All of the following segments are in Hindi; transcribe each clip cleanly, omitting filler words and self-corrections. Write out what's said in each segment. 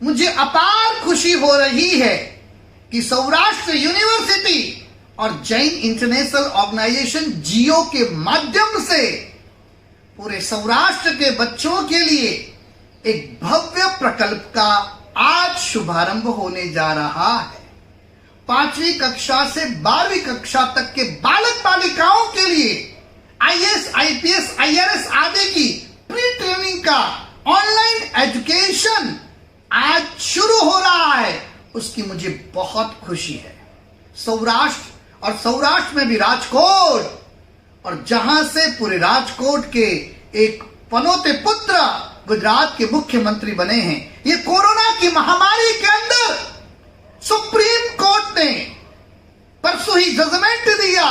मुझे अपार खुशी हो रही है कि सौराष्ट्र यूनिवर्सिटी और जैन इंटरनेशनल ऑर्गेनाइजेशन जियो के माध्यम से पूरे सौराष्ट्र के बच्चों के लिए एक भव्य प्रकल्प का आज शुभारंभ होने जा रहा है। 5वीं कक्षा से 12वीं कक्षा तक के बालक बालिकाओं के लिए आईएएस, आईपीएस, आईआरएस आदि की प्री ट्रेनिंग का ऑनलाइन एजुकेशन आज शुरू हो रहा है। उसकी मुझे बहुत खुशी है। सौराष्ट्र और सौराष्ट्र में भी राजकोट, और जहां से पूरे राजकोट के एक पनौते पुत्र गुजरात के मुख्यमंत्री बने हैं। ये कोरोना की महामारी के अंदर सुप्रीम कोर्ट ने परसों ही जजमेंट दिया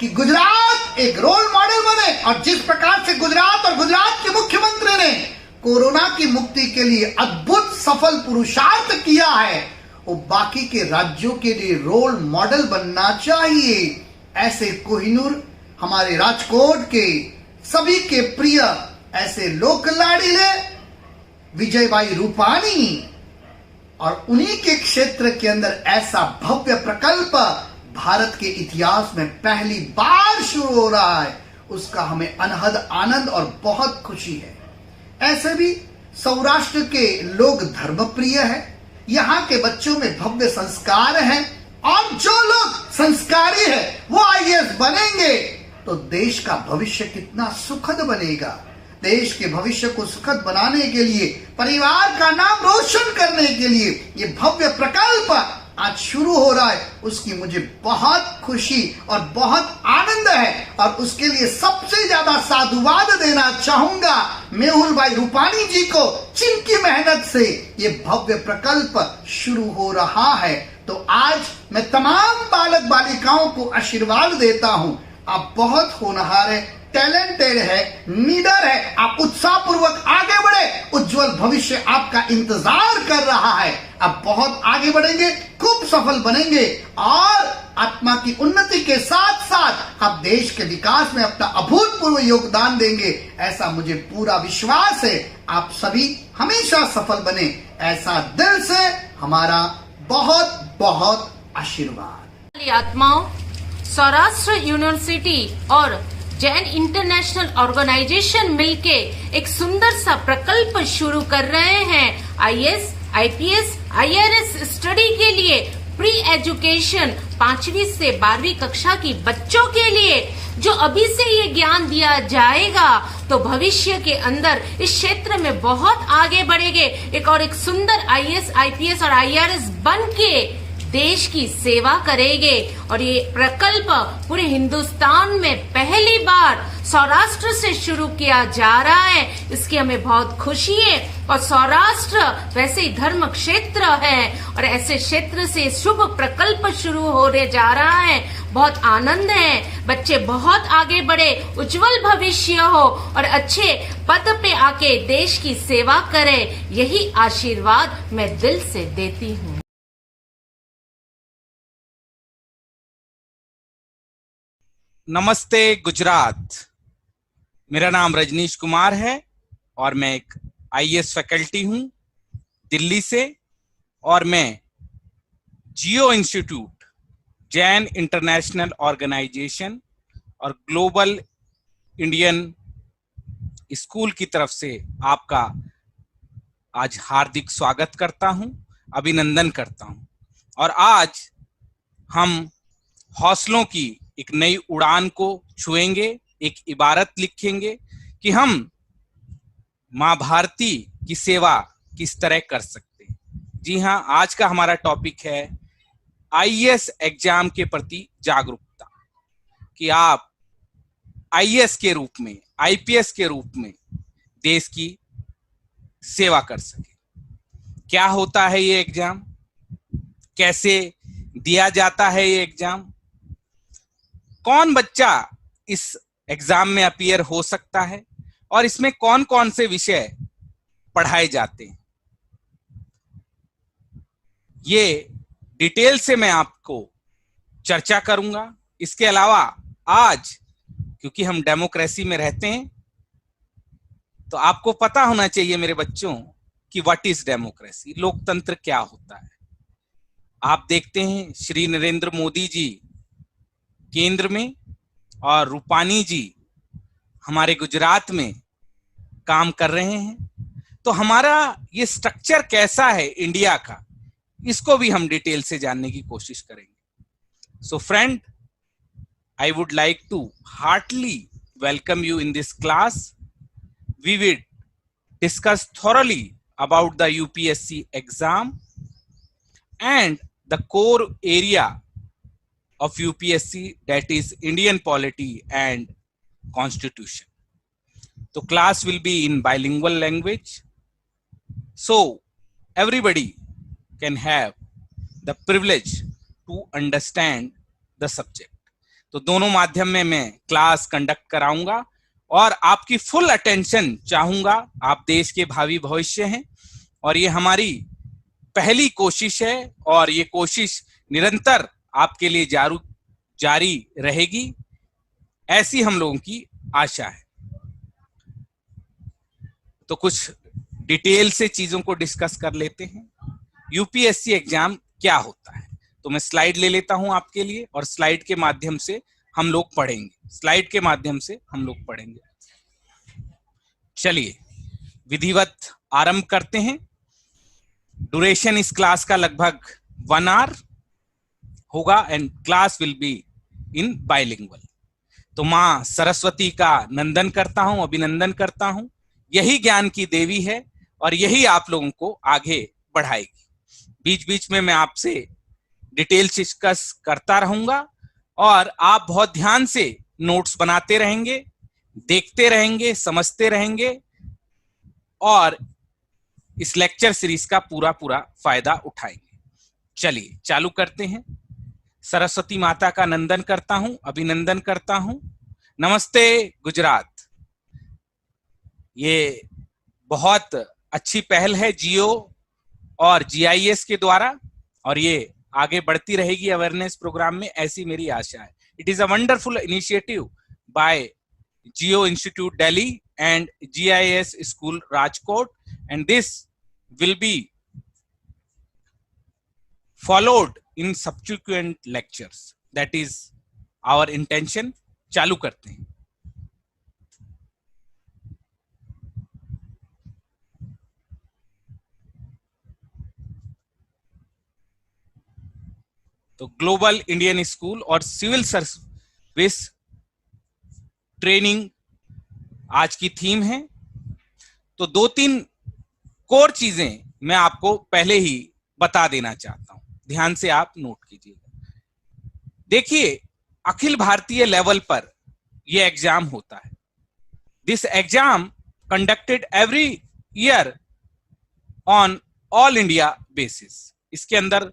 कि गुजरात एक रोल मॉडल बने, और जिस प्रकार से गुजरात और गुजरात के मुख्यमंत्री ने कोरोना की मुक्ति के लिए अद्भुत सफल पुरुषार्थ किया है, वो बाकी के राज्यों के लिए रोल मॉडल बनना चाहिए। ऐसे कोहिनूर हमारे राजकोट के सभी के प्रिय ऐसे लोक लाडीले विजयभाई रूपानी, और उन्हीं के क्षेत्र के अंदर ऐसा भव्य प्रकल्प भारत के इतिहास में पहली बार शुरू हो रहा है, उसका हमें अनहद आनंद और बहुत खुशी है। ऐसे भी सौराष्ट्र के लोग धर्मप्रिय है, यहाँ के बच्चों में भव्य संस्कार हैं, और जो लोग संस्कारी है वो आईएएस बनेंगे तो देश का भविष्य कितना सुखद बनेगा। देश के भविष्य को सुखद बनाने के लिए, परिवार का नाम रोशन करने के लिए ये भव्य प्रकल्प आज शुरू हो रहा है, उसकी मुझे बहुत खुशी और बहुत आनंद है। और उसके लिए सबसे ज्यादा साधुवाद देना चाहूंगा मेहुल भाई रूपानी जी को, जिनकी मेहनत से ये भव्य प्रकल्प शुरू हो रहा है। तो आज मैं तमाम बालक बालिकाओं को आशीर्वाद देता हूं। आप बहुत होनहार है, टैलेंटेड है, नीडर है, आप उत्साह पूर्वक आगे बढ़े, उज्जवल भविष्य आपका इंतजार कर रहा है। आप बहुत आगे बढ़ेंगे, खूब सफल बनेंगे, और आत्मा की उन्नति के साथ साथ आप देश के विकास में अपना अभूतपूर्व योगदान देंगे, ऐसा मुझे पूरा विश्वास है। आप सभी हमेशा सफल बने, ऐसा दिल से हमारा बहुत बहुत आशीर्वाद। आत्माओं, सौराष्ट्र यूनिवर्सिटी और जैन इंटरनेशनल ऑर्गेनाइजेशन मिलके एक सुंदर सा प्रकल्प शुरू कर रहे हैं। आईएएस, आईपीएस, आईआरएस स्टडी के लिए प्री एजुकेशन 5वीं से 12वीं कक्षा की बच्चों के लिए, जो अभी से ये ज्ञान दिया जाएगा तो भविष्य के अंदर इस क्षेत्र में बहुत आगे बढ़ेंगे। एक सुंदर आईएएस, आईपीएस और आईआरएस बन के देश की सेवा करेंगे। और ये प्रकल्प पूरे हिंदुस्तान में पहली बार सौराष्ट्र से शुरू किया जा रहा है, इसकी हमें बहुत खुशी है। और सौराष्ट्र वैसे ही धर्म क्षेत्र है, और ऐसे क्षेत्र से शुभ प्रकल्प शुरू होने जा रहा है। बहुत आनंद है, बच्चे बहुत आगे बढ़े, उज्जवल भविष्य हो और अच्छे पद पे आके देश की सेवा करे, यही आशीर्वाद मैं दिल से देती हूँ। नमस्ते गुजरात। मेरा नाम रजनीश कुमार है और मैं एक आईएएस फैकल्टी हूं दिल्ली से, और मैं जियो इंस्टीट्यूट, जैन इंटरनेशनल ऑर्गेनाइजेशन और ग्लोबल इंडियन स्कूल की तरफ से आपका आज हार्दिक स्वागत करता हूं, अभिनंदन करता हूं। और आज हम हौसलों की एक नई उड़ान को छुएंगे, एक इबारत लिखेंगे कि हम माँ भारती की सेवा किस तरह कर सकते हैं। जी हाँ, आज का हमारा टॉपिक है आईएएस एग्जाम के प्रति जागरूकता, कि आप आईएएस के रूप में, आईपीएस के रूप में देश की सेवा कर सके। क्या होता है ये एग्जाम, कैसे दिया जाता है ये एग्जाम, कौन बच्चा इस एग्जाम में अपीयर हो सकता है, और इसमें कौन कौन से विषय पढ़ाए जाते हैं, ये डिटेल से मैं आपको चर्चा करूंगा। इसके अलावा आज क्योंकि हम डेमोक्रेसी में रहते हैं, तो आपको पता होना चाहिए मेरे बच्चों कि व्हाट इज डेमोक्रेसी, लोकतंत्र क्या होता है। आप देखते हैं श्री नरेंद्र मोदी जी केंद्र में और रूपानी जी हमारे गुजरात में काम कर रहे हैं, तो हमारा ये स्ट्रक्चर कैसा है इंडिया का, इसको भी हम डिटेल से जानने की कोशिश करेंगे। So friend, I would like to heartily welcome you in this class. We will discuss thoroughly about the UPSC exam and the core area of UPSC, that is Indian polity and constitution. So class will be in bilingual language, so everybody can have the privilege to understand the subject. तो दोनों माध्यम में मैं क्लास कंडक्ट कराऊंगा और आपकी फुल अटेंशन चाहूंगा। आप देश के भावी भविष्य हैं और ये हमारी पहली कोशिश है और ये कोशिश निरंतर आपके लिए जारी रहेगी, ऐसी हम लोगों की आशा है। तो कुछ डिटेल से चीजों को डिस्कस कर लेते हैं। यूपीएससी एग्जाम क्या होता है, तो मैं स्लाइड ले लेता हूं आपके लिए और स्लाइड के माध्यम से हम लोग पढ़ेंगे। चलिए विधिवत आरंभ करते हैं। ड्यूरेशन इस क्लास का लगभग 1 आवर होगा and class will be in bilingual. तो मां सरस्वती का अभिनंदन करता हूं। यही ज्ञान की देवी है और यही आप लोगों को आगे बढ़ाएगी। बीच बीच में मैं आपसे डिटेल डिस्कस करता रहूंगा और आप बहुत ध्यान से नोट्स बनाते रहेंगे, देखते रहेंगे, समझते रहेंगे और इस लेक्चर सीरीज का पूरा फायदा उठाएंगे। चलिए चालू करते हैं। सरस्वती माता का अभिनंदन करता हूं। नमस्ते गुजरात। ये बहुत अच्छी पहल है जियो और जीआईएस के द्वारा और ये आगे बढ़ती रहेगी अवेयरनेस प्रोग्राम में, ऐसी मेरी आशा है। It is a wonderful initiative by Geo Institute Delhi and GIS school Rajkot and this will be followed in subsequent lectures, that is our intention. चालू करते हैं। तो ग्लोबल इंडियन स्कूल और सिविल सर्विस ट्रेनिंग आज की थीम है। तो 2-3 कोर चीजें मैं आपको पहले ही बता देना चाहता हूं, ध्यान से आप नोट कीजिएगा। देखिए, अखिल भारतीय लेवल पर यह एग्जाम होता है। This exam conducted every year on all India basis. इसके अंदर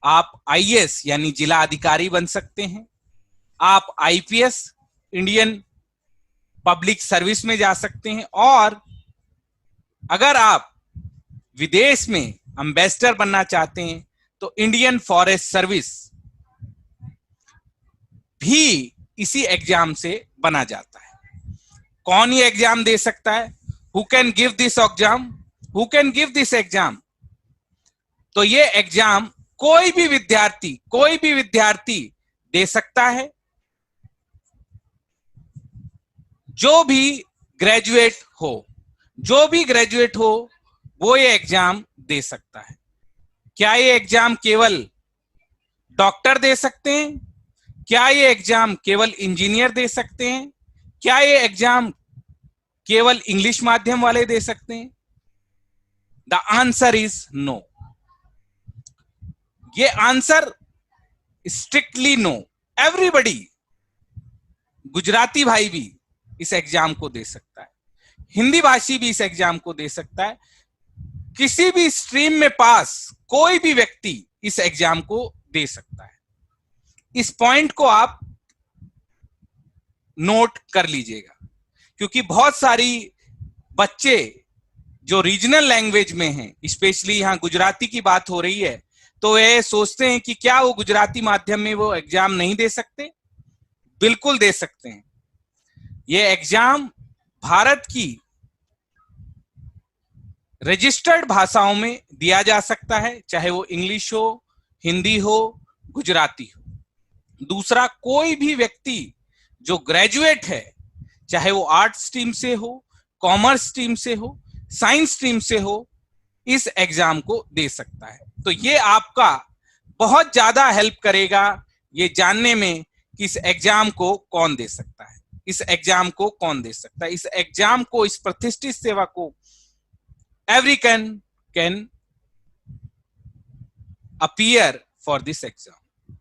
आप IAS यानी जिला अधिकारी बन सकते हैं, आप IPS इंडियन पब्लिक सर्विस में जा सकते हैं और अगर आप विदेश में एम्बेसडर बनना चाहते हैं तो इंडियन फॉरेस्ट सर्विस भी इसी एग्जाम से बना जाता है। कौन ये एग्जाम दे सकता है? Who can give this exam? तो ये एग्जाम कोई भी विद्यार्थी दे सकता है, जो भी ग्रेजुएट हो वो ये एग्जाम दे सकता है। क्या ये एग्जाम केवल डॉक्टर दे सकते हैं? क्या ये एग्जाम केवल इंजीनियर दे सकते हैं? क्या ये एग्जाम केवल इंग्लिश माध्यम वाले दे सकते हैं? The answer is no. ये answer strictly no. Everybody, Gujarati भाई भी इस एग्जाम को दे सकता है, हिंदी भाषी भी इस एग्जाम को दे सकता है, किसी भी स्ट्रीम में पास कोई भी व्यक्ति इस एग्जाम को दे सकता है। इस पॉइंट को आप नोट कर लीजिएगा, क्योंकि बहुत सारी बच्चे जो रीजनल लैंग्वेज में हैं, स्पेशली यहां गुजराती की बात हो रही है, तो वे सोचते हैं कि क्या वो गुजराती माध्यम में वो एग्जाम नहीं दे सकते? बिल्कुल दे सकते हैं। ये एग्जाम भारत की रजिस्टर्ड भाषाओं में दिया जा सकता है, चाहे वो इंग्लिश हो, हिंदी हो, गुजराती हो। दूसरा, कोई भी व्यक्ति जो ग्रेजुएट है, चाहे वो आर्ट्स स्ट्रीम से हो, कॉमर्स स्ट्रीम से हो, साइंस स्ट्रीम से हो, इस एग्जाम को दे सकता है। तो ये आपका बहुत ज्यादा हेल्प करेगा ये जानने में कि इस एग्जाम को कौन दे सकता है, इस एग्जाम को कौन दे सकता है, इस एग्जाम को, इस प्रतिष्ठित सेवा को every can appear for this exam.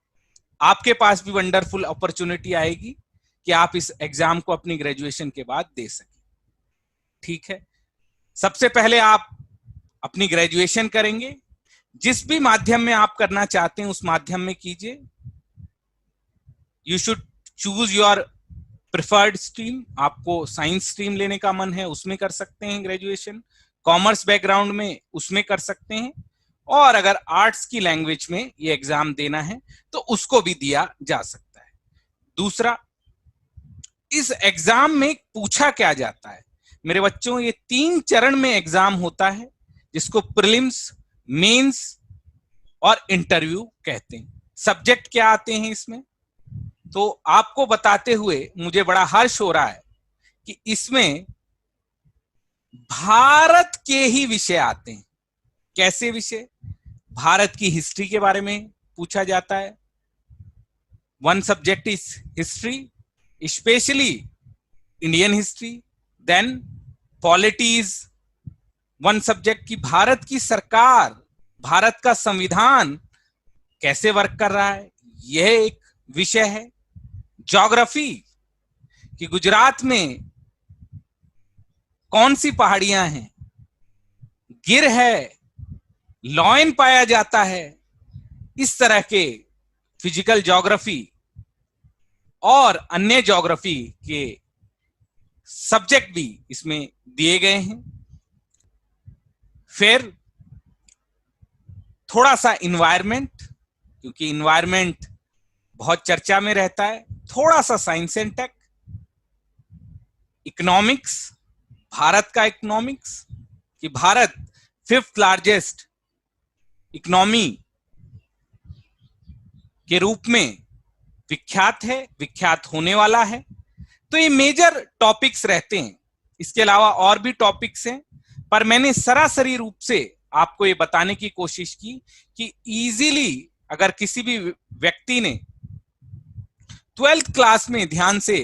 आपके पास भी वंडरफुल अपॉर्चुनिटी आएगी कि आप इस एग्जाम को अपनी ग्रेजुएशन के बाद दे सकें। ठीक है, सबसे पहले आप अपनी ग्रेजुएशन करेंगे, जिस भी माध्यम में आप करना चाहते हैं उस माध्यम में कीजिए। You should choose your preferred stream. आपको साइंस स्ट्रीम लेने का मन है, उसमें कर सकते हैं ग्रेजुएशन। कॉमर्स बैकग्राउंड में, उसमें कर सकते हैं। और अगर आर्ट्स की लैंग्वेज में ये एग्जाम देना है तो उसको भी दिया जा सकता है। दूसरा, इस एग्जाम में पूछा क्या जाता है मेरे बच्चों, ये 3 चरण में एग्जाम होता है, जिसको प्रीलिम्स, मेंस और इंटरव्यू कहते हैं। सब्जेक्ट क्या आते हैं इसमें, तो आपको बताते हुए मुझे बड़ा हर्ष हो रहा है कि इसमें भारत के ही विषय आते हैं। कैसे विषय? भारत की हिस्ट्री के बारे में पूछा जाता है। One subject is history, especially Indian history. Then polities, one subject की भारत की सरकार, भारत का संविधान कैसे वर्क कर रहा है, यह एक विषय है। ज्योग्राफी, कि गुजरात में कौन सी पहाड़ियां हैं, गिर है, लॉयन पाया जाता है, इस तरह के फिजिकल ज्योग्राफी और अन्य ज्योग्राफी के सब्जेक्ट भी इसमें दिए गए हैं। फिर थोड़ा सा इन्वायरमेंट, क्योंकि इन्वायरमेंट बहुत चर्चा में रहता है। थोड़ा सा science and tech, economics, Bharat का इकोनॉमिक्स, कि भारत 5th लार्जेस्ट इकोनॉमी के रूप में विख्यात है, विख्यात होने वाला है। तो ये मेजर टॉपिक्स रहते हैं। इसके अलावा और भी टॉपिक्स हैं, पर मैंने सरासरी रूप से आपको ये बताने की कोशिश की कि इजीली अगर किसी भी व्यक्ति ने 12th क्लास में ध्यान से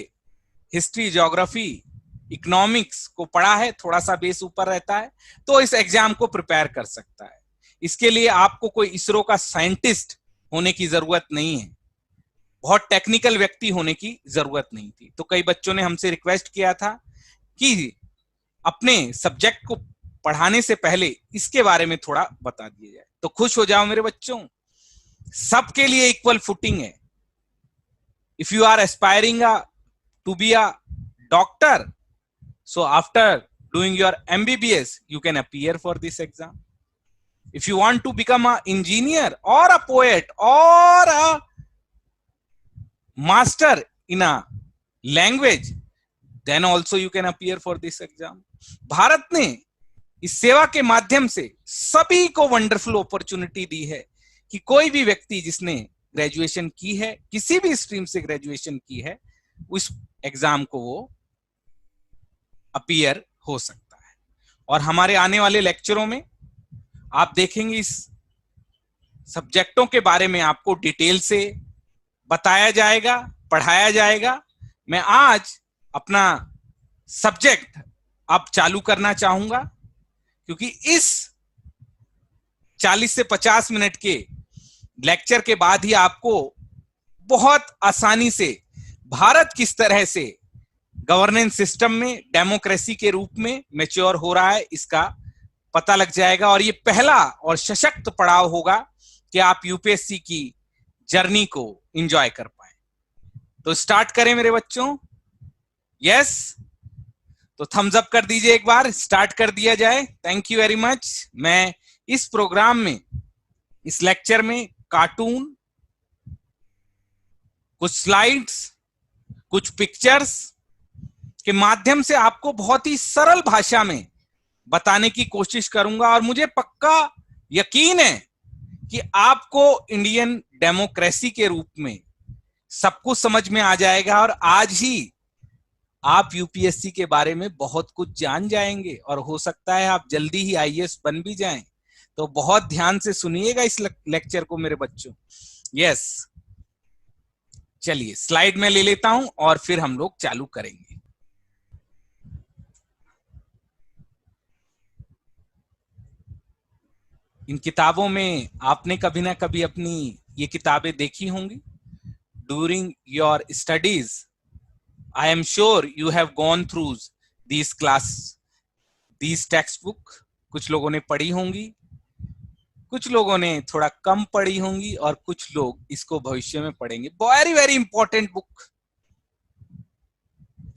हिस्ट्री, ज्योग्राफी, इकोनॉमिक्स को पढ़ा है, थोड़ा सा बेस ऊपर रहता है, तो इस एग्जाम को प्रिपेयर कर सकता है। इसके लिए आपको कोई इसरो का साइंटिस्ट होने की जरूरत नहीं है, बहुत टेक्निकल व्यक्ति होने की जरूरत नहीं थी। तो कई बच्चों ने हमसे रिक्वेस्ट किया था कि अपने सब्जेक्ट को पढ़ाने से पहले इसके बारे में थोड़ा बता दिया जाए। तो खुश हो जाओ मेरे बच्चों, सबके लिए इक्वल फुटिंग है। If you are aspiring to be a doctor, so after doing your MBBS you can appear for this exam. If you want to become an engineer or a poet or a master in a language, then also you can appear for this exam. Bharat ने इस सेवा के माध्यम से सभी को वंडरफुल अपॉर्चुनिटी दी है कि कोई भी व्यक्ति जिसने ग्रेजुएशन की है, किसी भी स्ट्रीम से ग्रेजुएशन की है, उस एग्जाम को वो अपीयर हो सकता है। और हमारे आने वाले लेक्चरों में आप देखेंगे इस सब्जेक्टों के बारे में आपको डिटेल से बताया जाएगा, पढ़ाया जाएगा। मैं आज अपना सब्जेक्ट अब चालू करना चाहूंगा, क्योंकि इस 40 से 50 मिनट के लेक्चर के बाद ही आपको बहुत आसानी से भारत किस तरह से गवर्नेंस सिस्टम में डेमोक्रेसी के रूप में मैच्योर हो रहा है इसका पता लग जाएगा। और ये पहला और सशक्त पड़ाव होगा कि आप यूपीएससी की जर्नी को एंजॉय कर पाए। तो स्टार्ट करें मेरे बच्चों? यस, तो थम्स अप कर दीजिए एक बार, स्टार्ट कर दिया जाए। Thank you very much. मैं इस प्रोग्राम में, इस लेक्चर में कार्टून, कुछ स्लाइड्स, कुछ पिक्चर्स के माध्यम से आपको बहुत ही सरल भाषा में बताने की कोशिश करूंगा और मुझे पक्का यकीन है कि आपको इंडियन डेमोक्रेसी के रूप में सब कुछ समझ में आ जाएगा और आज ही आप यूपीएससी के बारे में बहुत कुछ जान जाएंगे और हो सकता है आप जल्दी ही आईएएस बन भी जाएं। तो बहुत ध्यान से सुनिएगा इस लेक्चर को मेरे बच्चों। यस, चलिए स्लाइड में ले लेता हूं और फिर हम लोग चालू करेंगे। इन किताबों में आपने कभी ना कभी अपनी ये किताबें देखी होंगी। During your studies I am sure you have gone through these textbook। कुछ लोगों ने पढ़ी होंगी, कुछ लोगों ने थोड़ा कम पढ़ी होंगी और कुछ लोग इसको भविष्य में पढ़ेंगे। Very very important book.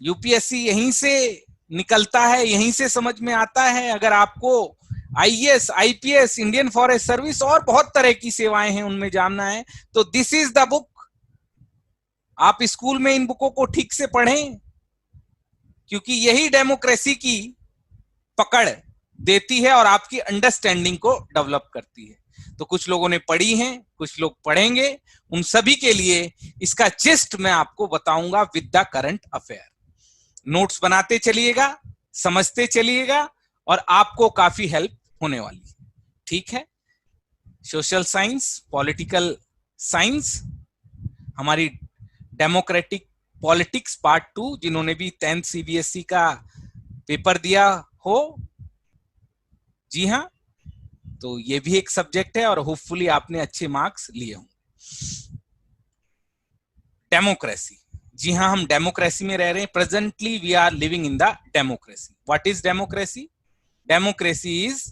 UPSC यहीं से निकलता है, यहीं से समझ में आता है। अगर आपको IAS, IPS, Indian forest service और बहुत तरह की सेवाएं हैं उनमें जानना है तो दिस इज द बुक। आप स्कूल में इन बुकों को ठीक से पढ़ें क्योंकि यही डेमोक्रेसी की पकड़ देती है और आपकी अंडरस्टैंडिंग को डेवलप करती है। तो कुछ लोगों ने पढ़ी हैं, कुछ लोग पढ़ेंगे, उन सभी के लिए इसका जिस्ट मैं आपको बताऊंगा with the current affair. Notes बनाते चलिएगा, समझते चलिएगा और आपको काफी हेल्प होने वाली है। ठीक है, सोशल साइंस, पॉलिटिकल साइंस, हमारी डेमोक्रेटिक पॉलिटिक्स पार्ट 2, जिन्होंने भी 10th सीबीएसई का पेपर दिया हो, जी हाँ, तो ये भी एक सब्जेक्ट है और होपफुली आपने अच्छे मार्क्स लिए होंगे। डेमोक्रेसी, जी हाँ, हम डेमोक्रेसी में रह रहे हैं। Presently we are living in the democracy. What is democracy? Democracy is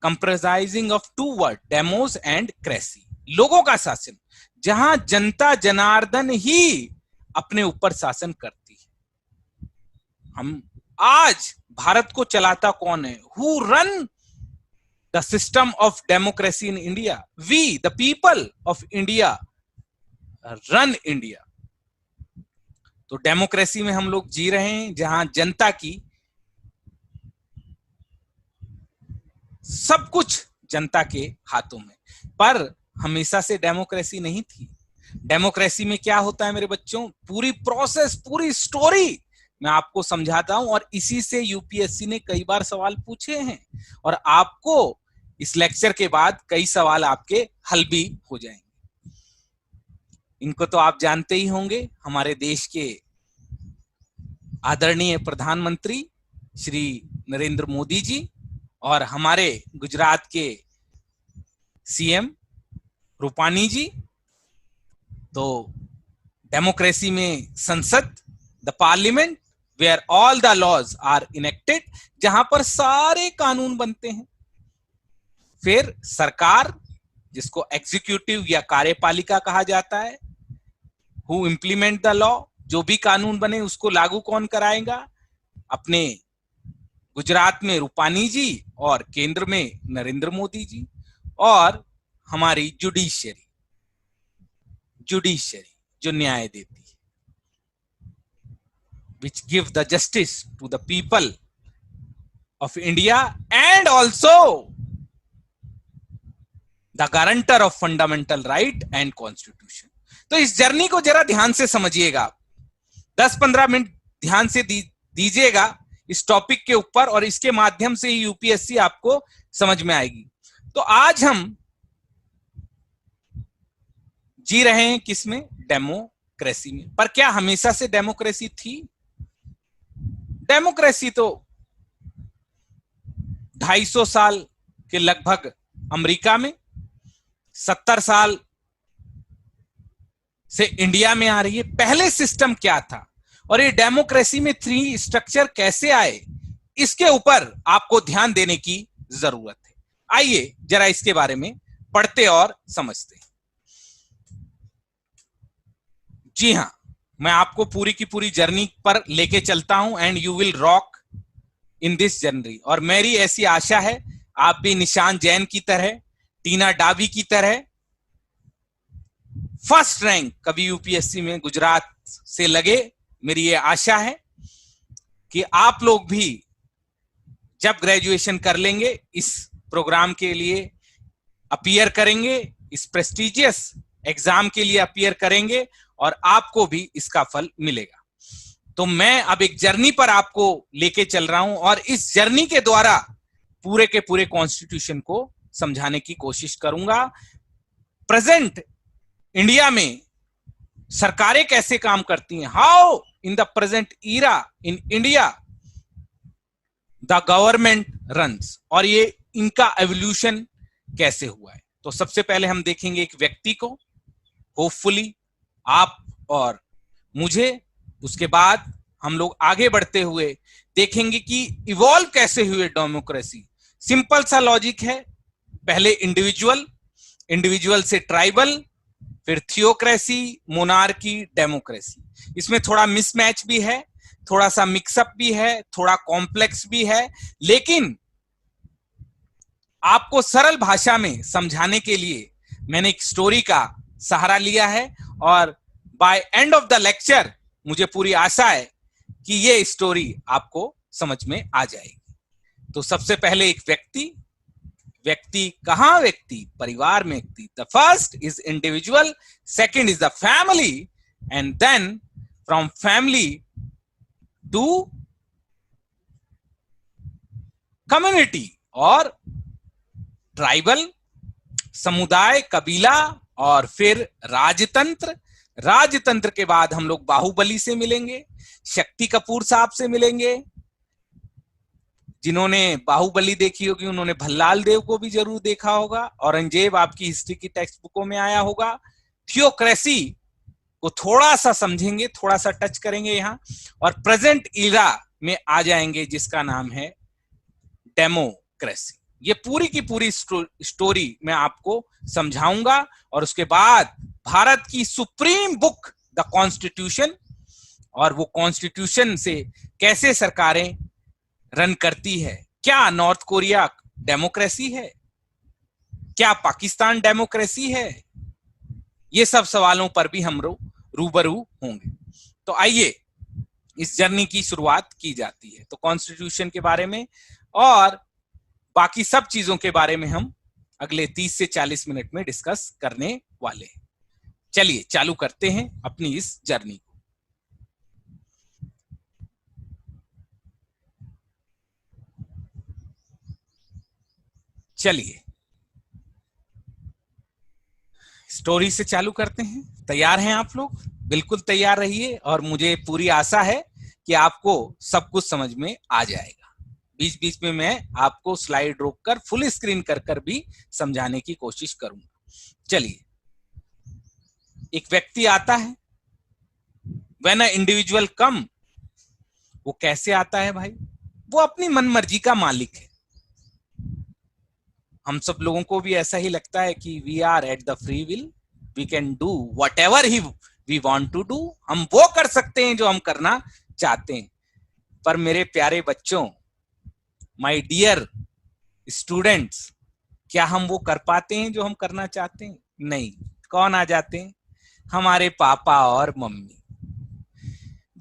comprising of 2 word, demos and cracy. लोगों का शासन, जहां जनता जनार्दन ही अपने ऊपर शासन करती है। हम आज भारत को चलाता कौन है? Who run the system of democracy in India? We the people of India run India. तो डेमोक्रेसी में हम लोग जी रहे हैं जहां जनता की सब कुछ जनता के हाथों में। पर हमेशा से डेमोक्रेसी नहीं थी। डेमोक्रेसी में क्या होता है मेरे बच्चों? पूरी प्रोसेस, पूरी स्टोरी मैं आपको समझाता हूं और इसी से यूपीएससी ने कई बार सवाल पूछे हैं और आपको इस लेक्चर के बाद कई सवाल आपके हल भी हो जाएंगे। इनको तो आप जानते ही होंगे, हमारे देश के आदरणीय प्रधानमंत्री श्री नरेंद्र मोदी जी और हमारे गुजरात के सीएम रूपानी जी। तो डेमोक्रेसी में संसद, the parliament where all the laws are enacted, जहां पर सारे कानून बनते हैं। फिर सरकार, जिसको एग्जीक्यूटिव या कार्यपालिका कहा जाता है, हु इम्प्लीमेंट द लॉ, जो भी कानून बने उसको लागू कौन कराएगा? अपने गुजरात में रूपानी जी और केंद्र में नरेंद्र मोदी जी। और हमारी जुडिशियरी जो न्याय देती है, which give the justice to the people of India and also the guarantor of fundamental right and constitution। तो इस जर्नी को जरा ध्यान से समझिएगा, 10-15 मिनट ध्यान से दीजिएगा इस टॉपिक के ऊपर और इसके माध्यम से ही यूपीएससी आपको समझ में आएगी। तो आज हम जी रहे हैं किसमें? डेमोक्रेसी में। पर क्या हमेशा से डेमोक्रेसी थी? डेमोक्रेसी तो 250 साल के लगभग अमेरिका में, 70 साल से इंडिया में आ रही है। पहले सिस्टम क्या था और ये डेमोक्रेसी में 3 स्ट्रक्चर कैसे आए, इसके ऊपर आपको ध्यान देने की जरूरत है। आइए जरा इसके बारे में पढ़ते और समझते हैं। जी हाँ, मैं आपको पूरी की पूरी जर्नी पर लेके चलता हूं and you will rock in this journey. और मेरी ऐसी आशा है आप भी निशान जैन की तरह, टीना डाबी की तरह फर्स्ट रैंक कभी यूपीएससी में गुजरात से लगे। मेरी ये आशा है कि आप लोग भी जब ग्रेजुएशन कर लेंगे इस प्रोग्राम के लिए अपीयर करेंगे, इस प्रेस्टिजियस एग्जाम के लिए अपीयर करेंगे और आपको भी इसका फल मिलेगा। तो मैं अब एक जर्नी पर आपको लेके चल रहा हूं और इस जर्नी के द्वारा पूरे के पूरे कॉन्स्टिट्यूशन को समझाने की कोशिश करूंगा। प्रेजेंट इंडिया में सरकारें कैसे काम करती हैं, how in the present era in India the government runs, और ये इनका एवोल्यूशन कैसे हुआ है। तो सबसे पहले हम देखेंगे एक व्यक्ति को, होपफुली आप और मुझे, उसके बाद हम लोग आगे बढ़ते हुए देखेंगे कि इवॉल्व कैसे हुए डेमोक्रेसी। सिंपल सा लॉजिक है, पहले इंडिविजुअल से ट्राइबल, फिर थियोक्रेसी, मोनार्की, डेमोक्रेसी। इसमें थोड़ा मिसमैच भी है, थोड़ा सा मिक्सअप भी है, थोड़ा कॉम्प्लेक्स भी है, लेकिन आपको सरल भाषा में समझाने के लिए मैंने एक स्टोरी का सहारा लिया है और by end of the lecture मुझे पूरी आशा है कि ये स्टोरी आपको समझ में आ जाएगी। तो सबसे पहले एक व्यक्ति कहां, व्यक्ति परिवार में व्यक्ति। The first is individual, second is the family, and then from family to community और ट्राइबल, समुदाय, कबीला, और फिर राजतंत्र के बाद हम लोग बाहुबली से मिलेंगे, शक्ति कपूर साहब से मिलेंगे। जिन्होंने बाहुबली देखी होगी उन्होंने भल्लाल देव को भी जरूर देखा होगा, औरंगजेब आपकी हिस्ट्री की टेक्स्ट बुकों में आया होगा। थियोक्रेसी को थोड़ा सा समझेंगे, थोड़ा सा टच करेंगे यहाँ, और प्रेजेंट ईरा में आ जाएंगे जिसका नाम है डेमोक्रेसी। ये पूरी की पूरी स्टोरी मैं आपको समझाऊंगा और उसके बाद भारत की सुप्रीम बुक द कॉन्स्टिट्यूशन, और वो कॉन्स्टिट्यूशन से कैसे सरकारें रन करती है। क्या नॉर्थ कोरिया डेमोक्रेसी है, क्या पाकिस्तान डेमोक्रेसी है, ये सब सवालों पर भी हम रूबरू होंगे। तो आइए इस जर्नी की शुरुआत की जाती है। तो कॉन्स्टिट्यूशन के बारे में और बाकी सब चीजों के बारे में हम अगले 30 से 40 मिनट में डिस्कस करने वाले हैं। चलिए चालू करते हैं अपनी इस जर्नी को। चलिए स्टोरी से चालू करते हैं। तैयार हैं आप लोग? बिल्कुल तैयार रहिए और मुझे पूरी आशा है कि आपको सब कुछ समझ में आ जाएगा। बीच बीच में मैं आपको स्लाइड रोककर फुल स्क्रीन कर भी समझाने की कोशिश करूंगा। चलिए, एक व्यक्ति आता है, व्हेन अ इंडिविजुअल कम, वो कैसे आता है भाई? वो अपनी मनमर्जी का मालिक है। हम सब लोगों को भी ऐसा ही लगता है कि we are at the free will, we can do whatever we want to do. हम वो कर सकते हैं जो हम करना चाहते हैं। पर मेरे प्यारे बच्चों, माय डियर स्टूडेंट्स, क्या हम वो कर पाते हैं जो हम करना चाहते हैं? नहीं। कौन आ जाते हैं? हमारे पापा और मम्मी।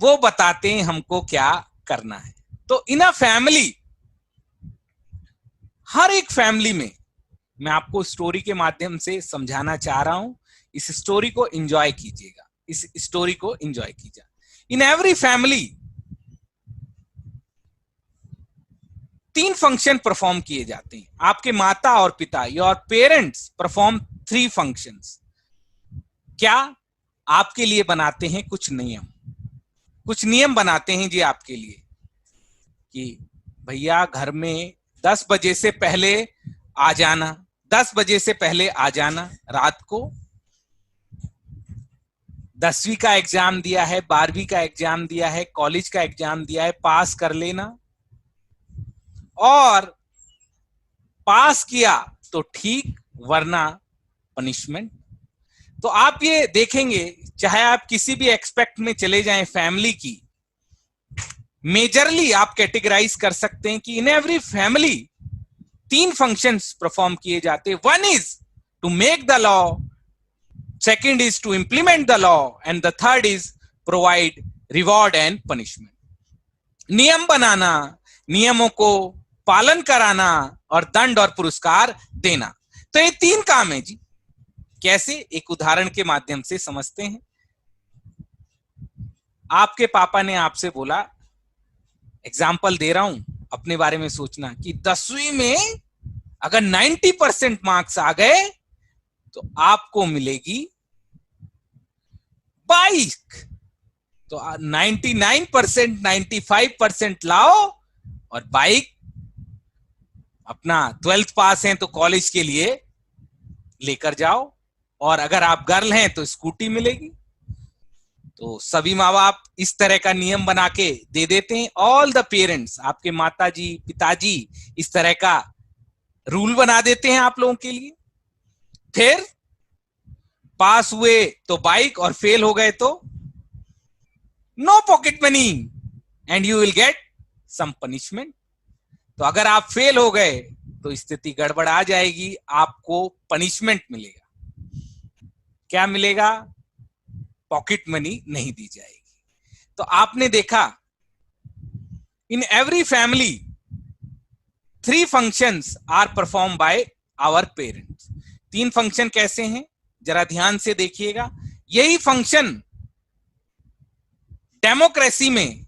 वो बताते हैं हमको क्या करना है। तो इन अ फैमिली, हर एक फैमिली में, मैं आपको स्टोरी के माध्यम से समझाना चाह रहा हूं। इस स्टोरी को एंजॉय कीजिएगा, इस स्टोरी को एंजॉय कीजिए। इन एवरी फैमिली 3 फंक्शन परफॉर्म किए जाते हैं। आपके माता और पिता, योर पेरेंट्स परफॉर्म 3 फंक्शंस। क्या? आपके लिए बनाते हैं कुछ नियम बनाते हैं जी आपके लिए कि भैया घर में 10 बजे से पहले आ जाना, 10 बजे से पहले आ जाना। रात को 10वीं का एग्जाम दिया है, 12वीं का एग्जाम दिया है, कॉलेज का एग्जाम दिया है, पास कर लेना, और पास किया तो ठीक, वरना पनिशमेंट। तो आप ये देखेंगे, चाहे आप किसी भी एक्सपेक्ट में चले जाएं फैमिली की, मेजरली आप कैटेगराइज कर सकते हैं कि in every family 3 functions perform किए जाते हैं। 1 is to make the law, second is to implement the law, and the third is provide reward and punishment. नियम बनाना, नियमों को पालन कराना और दंड और पुरस्कार देना। तो ये 3 काम है जी। कैसे? एक उदाहरण के माध्यम से समझते हैं। आपके पापा ने आपसे बोला, एग्जाम्पल दे रहा हूं, अपने बारे में सोचना, कि 10वीं में अगर 90% मार्क्स आ गए तो आपको मिलेगी बाइक। तो 99%, 95% लाओ और बाइक, अपना 12th पास हैं तो कॉलेज के लिए लेकर जाओ, और अगर आप गर्ल हैं तो स्कूटी मिलेगी। तो सभी माँ बाप इस तरह का नियम बना के दे देते हैं। ऑल द पेरेंट्स, आपके माताजी पिताजी इस तरह का रूल बना देते हैं आप लोगों के लिए। फिर पास हुए तो बाइक और फेल हो गए तो no pocket money and you will get some punishment. तो अगर आप फेल हो गए तो स्थिति गड़बड़ आ जाएगी, आपको पनिशमेंट मिलेगा। क्या मिलेगा? पॉकेट मनी नहीं दी जाएगी। तो आपने देखा, in every family 3 functions are perform by our parents. 3 function कैसे हैं जरा ध्यान से देखिएगा। यही फंक्शन डेमोक्रेसी में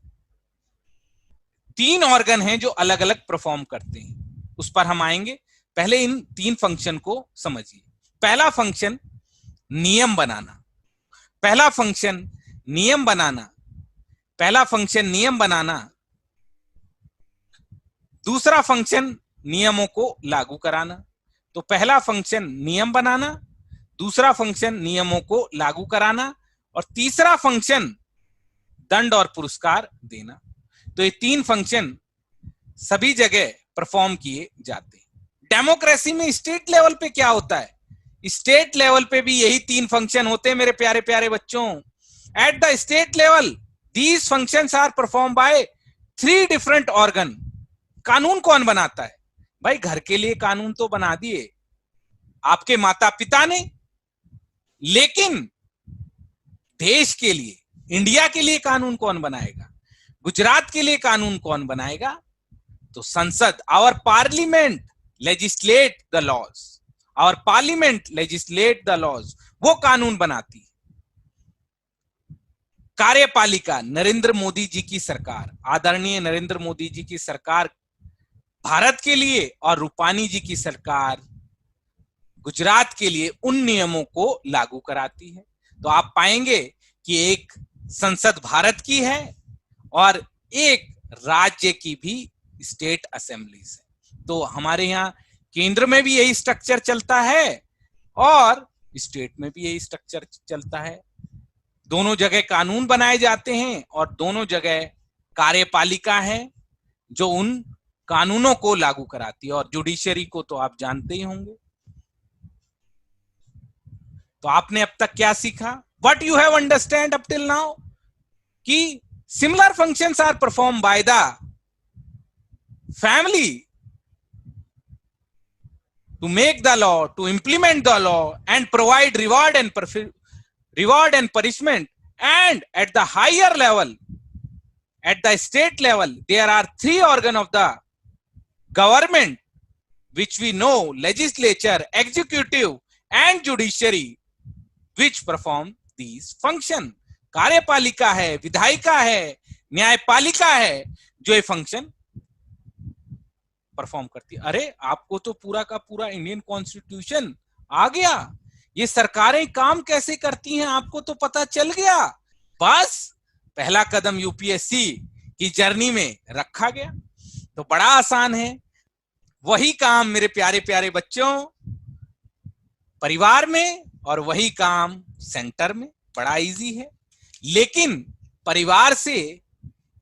3 ऑर्गन हैं जो अलग अलग परफॉर्म करते हैं, उस पर हम आएंगे। पहले इन 3 फंक्शन को समझिए। पहला फंक्शन नियम बनाना। पहला फंक्शन नियम बनाना। पहला फंक्शन नियम बनाना। दूसरा फंक्शन नियमों को लागू कराना। तो पहला फंक्शन नियम बनाना, दूसरा फंक्शन नियमों को लागू कराना, और तीसरा फंक्शन दंड और पुरस्कार देना। तो ये 3 फंक्शन सभी जगह परफॉर्म किए जाते हैं। डेमोक्रेसी में स्टेट लेवल पे क्या होता है? स्टेट लेवल पे भी यही 3 फंक्शन होते हैं मेरे प्यारे प्यारे बच्चों। At the state level these functions are perform by 3 different organ. कानून कौन बनाता है? भाई घर के लिए कानून तो बना दिए आपके माता पिता ने, लेकिन देश के लिए, इंडिया के लिए कानून कौन बनाएगा? गुजरात के लिए कानून कौन बनाएगा? तो संसद, our parliament legislate the laws. Our parliament legislate the laws, वो कानून बनाती है। कार्यपालिका नरेंद्र मोदी जी की सरकार, आदरणीय नरेंद्र मोदी जी की सरकार भारत के लिए, और रूपानी जी की सरकार गुजरात के लिए उन नियमों को लागू कराती है। तो आप पाएंगे कि एक संसद भारत की है और एक राज्य की भी स्टेट असेंबलीज है। तो हमारे यहाँ केंद्र में भी यही स्ट्रक्चर चलता है और स्टेट में भी यही स्ट्रक्चर चलता है। दोनों जगह कानून बनाए जाते हैं और दोनों जगह कार्यपालिका है जो उन कानूनों को लागू कराती है, और जुडिशरी को तो आप जानते ही होंगे। तो आपने अब तक क्या सीखा? What you have understand up till now? कि similar functions are performed by the family to make the law, to implement the law, and provide reward and punishment. And at the higher level, at the state level, there are 3 organs of the government, which we know: legislature, executive, and judiciary, which perform these function. कार्यपालिका है, विधायिका है, न्यायपालिका है जो ये फंक्शन परफॉर्म करती है। अरे आपको तो पूरा का पूरा इंडियन कॉन्स्टिट्यूशन आ गया, ये सरकारें काम कैसे करती हैं आपको तो पता चल गया। बस पहला कदम यूपीएससी की जर्नी में रखा गया, तो बड़ा आसान है। वही काम मेरे प्यारे प्यारे बच्चों परिवार में और वही काम सेंटर में, बड़ा इजी है। लेकिन परिवार से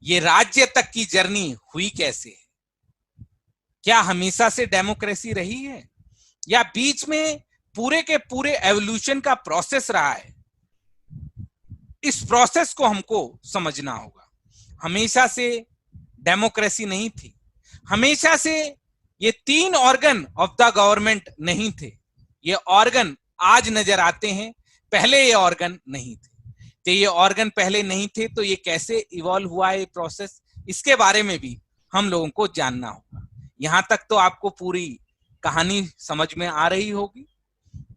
ये राज्य तक की जर्नी हुई कैसे है? क्या हमेशा से डेमोक्रेसी रही है या बीच में पूरे के पूरे एवोल्यूशन का प्रोसेस रहा है? इस प्रोसेस को हमको समझना होगा। हमेशा से डेमोक्रेसी नहीं थी, हमेशा से ये 3 ऑर्गन ऑफ द गवर्नमेंट नहीं थे। ये ऑर्गन आज नजर आते हैं, पहले ये ऑर्गन नहीं थे। तो ये ऑर्गन पहले नहीं थे तो ये कैसे इवॉल्व हुआ ये प्रोसेस, इसके बारे में भी हम लोगों को जानना होगा। यहां तक तो आपको पूरी कहानी समझ में आ रही होगी।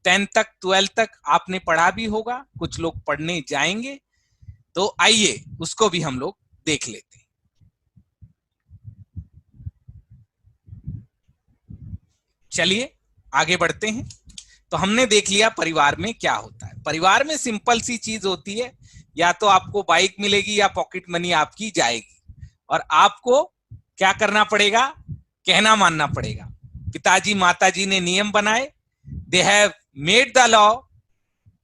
10th तक 12th तक आपने पढ़ा भी होगा, कुछ लोग पढ़ने जाएंगे, तो आइए उसको भी हम लोग देख लेते हैं। चलिए आगे बढ़ते हैं। तो हमने देख लिया परिवार में क्या होता है। परिवार में सिंपल सी चीज होती है, या तो आपको बाइक मिलेगी या पॉकेट मनी आपकी जाएगी, और आपको क्या करना पड़ेगा, कहना मानना पड़ेगा। पिताजी माताजी ने नियम बनाए, they have made the law,